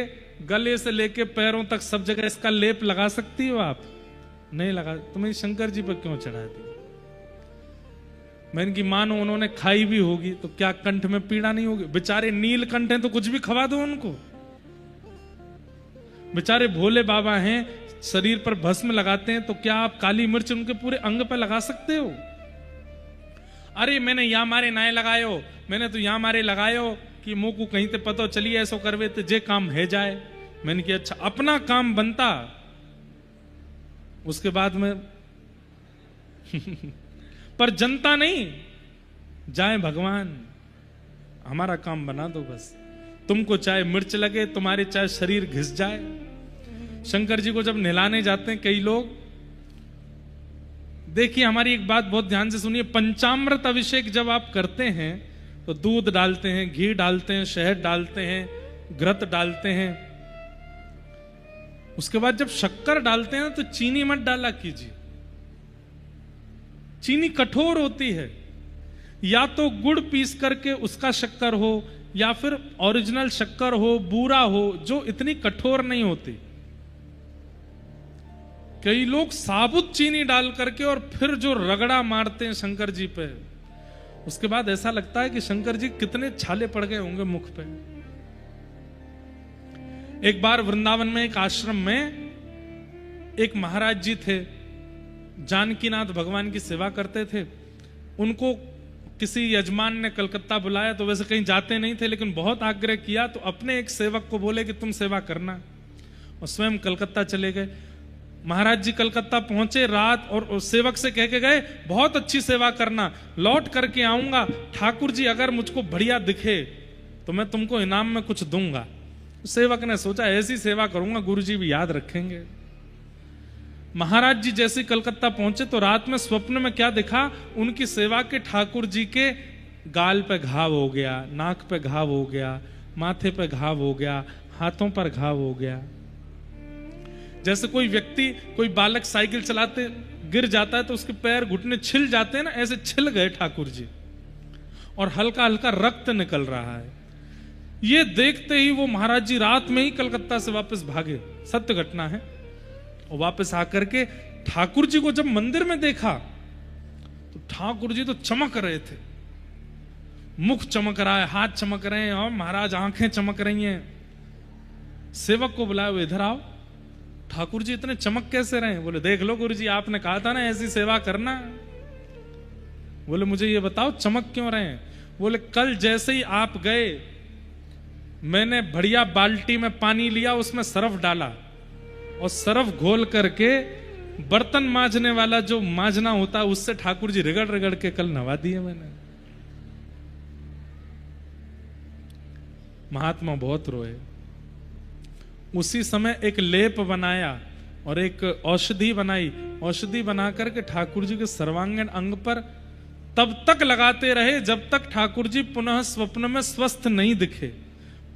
गले से लेके पैरों तक सब जगह इसका लेप लगा सकती हो आप? नहीं लगा। तो मैं शंकर जी पर क्यों चढ़ा दी? मैंने की मानो उन्होंने खाई भी होगी तो क्या कंठ में पीड़ा नहीं होगी? बेचारे नीलकंठ हैं तो कुछ भी खवा दो उनको। बेचारे भोले बाबा हैं, शरीर पर भस्म लगाते हैं, तो क्या आप काली मिर्च उनके पूरे अंग पर लगा सकते हो? अरे मैंने यहाँ मारे नाए लगायो, मैंने तो यहाँ मारे लगायो कि मुंह को कहीं ते पतो चलिए ऐसो करवे तो जे काम है जाए। मैंने कहा अच्छा, अपना काम बनता, उसके बाद में पर जनता नहीं जाए, भगवान हमारा काम बना दो बस। तुमको चाहे मिर्च लगे, तुम्हारे चाहे शरीर घिस जाए। शंकर जी को जब नहलाने जाते हैं कई लोग, देखिए हमारी एक बात बहुत ध्यान से सुनिए, पंचामृत अभिषेक जब आप करते हैं तो दूध डालते हैं, घी डालते हैं, शहद डालते हैं, घृत डालते हैं। उसके बाद जब शक्कर डालते हैं तो चीनी मत डाला कीजिए, चीनी कठोर होती है। या तो गुड़ पीस करके उसका शक्कर हो, या फिर ओरिजिनल शक्कर हो, बूरा हो, जो इतनी कठोर नहीं होती। कई लोग साबुत चीनी डाल करके और फिर जो रगड़ा मारते हैं शंकर जी पे, उसके बाद ऐसा लगता है कि शंकर जी कितने छाले पड़ गए होंगे मुख पे। एक बार वृंदावन में एक आश्रम में एक महाराज जी थे, जानकीनाथ भगवान की सेवा करते थे। उनको किसी यजमान ने कलकत्ता बुलाया, तो वैसे कहीं जाते नहीं थे, लेकिन बहुत आग्रह किया तो अपने एक सेवक को बोले कि तुम सेवा करना, और स्वयं कलकत्ता चले गए। महाराज जी कलकत्ता पहुंचे रात, और सेवक से कह के गए बहुत अच्छी सेवा करना, लौट करके आऊंगा, ठाकुर जी अगर मुझको बढ़िया दिखे तो मैं तुमको इनाम में कुछ दूंगा। सेवक ने सोचा ऐसी सेवा करूंगा गुरु जी भी याद रखेंगे। महाराज जी जैसे कलकत्ता पहुंचे तो रात में स्वप्न में क्या दिखा, उनकी सेवा के ठाकुर जी के गाल पे घाव हो गया, नाक पे घाव हो गया, माथे पे घाव हो गया, हाथों पर घाव हो गया। जैसे कोई व्यक्ति, कोई बालक साइकिल चलाते गिर जाता है तो उसके पैर घुटने छिल जाते हैं ना, ऐसे छिल गए ठाकुर जी और हल्का हल्का रक्त निकल रहा है। ये देखते ही वो महाराज जी रात में ही कलकत्ता से वापस भागे, सत्य घटना है। और वापस आकर के ठाकुर जी को जब मंदिर में देखा तो ठाकुर जी तो चमक रहे थे, मुख चमक रहा है, हाथ चमक रहे हैं और महाराज आंखें चमक रही हैं। सेवक को बुलाया, वो इधर आओ, ठाकुर जी इतने चमक कैसे रहे? बोले देख लो गुरु जी, आपने कहा था ना ऐसी सेवा करना। बोले मुझे ये बताओ चमक क्यों रहे हैं? बोले कल जैसे ही आप गए मैंने बढ़िया बाल्टी में पानी लिया, उसमें सरफ डाला और सरफ घोल करके बर्तन मांजने वाला जो मांजना होता है उससे ठाकुर जी रगड़ रगड़ के कल नवा दिए मैंने। महात्मा बहुत रोए। उसी समय एक लेप बनाया और एक औषधि बनाई, औषधि बना करके ठाकुर जी के सर्वांगीण अंग पर तब तक लगाते रहे जब तक ठाकुर जी पुनः स्वप्न में स्वस्थ नहीं दिखे।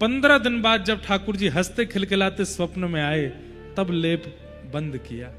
15 दिन बाद जब ठाकुर जी हंसते खिलखिलाते स्वप्न में आए तब लेप बंद किया।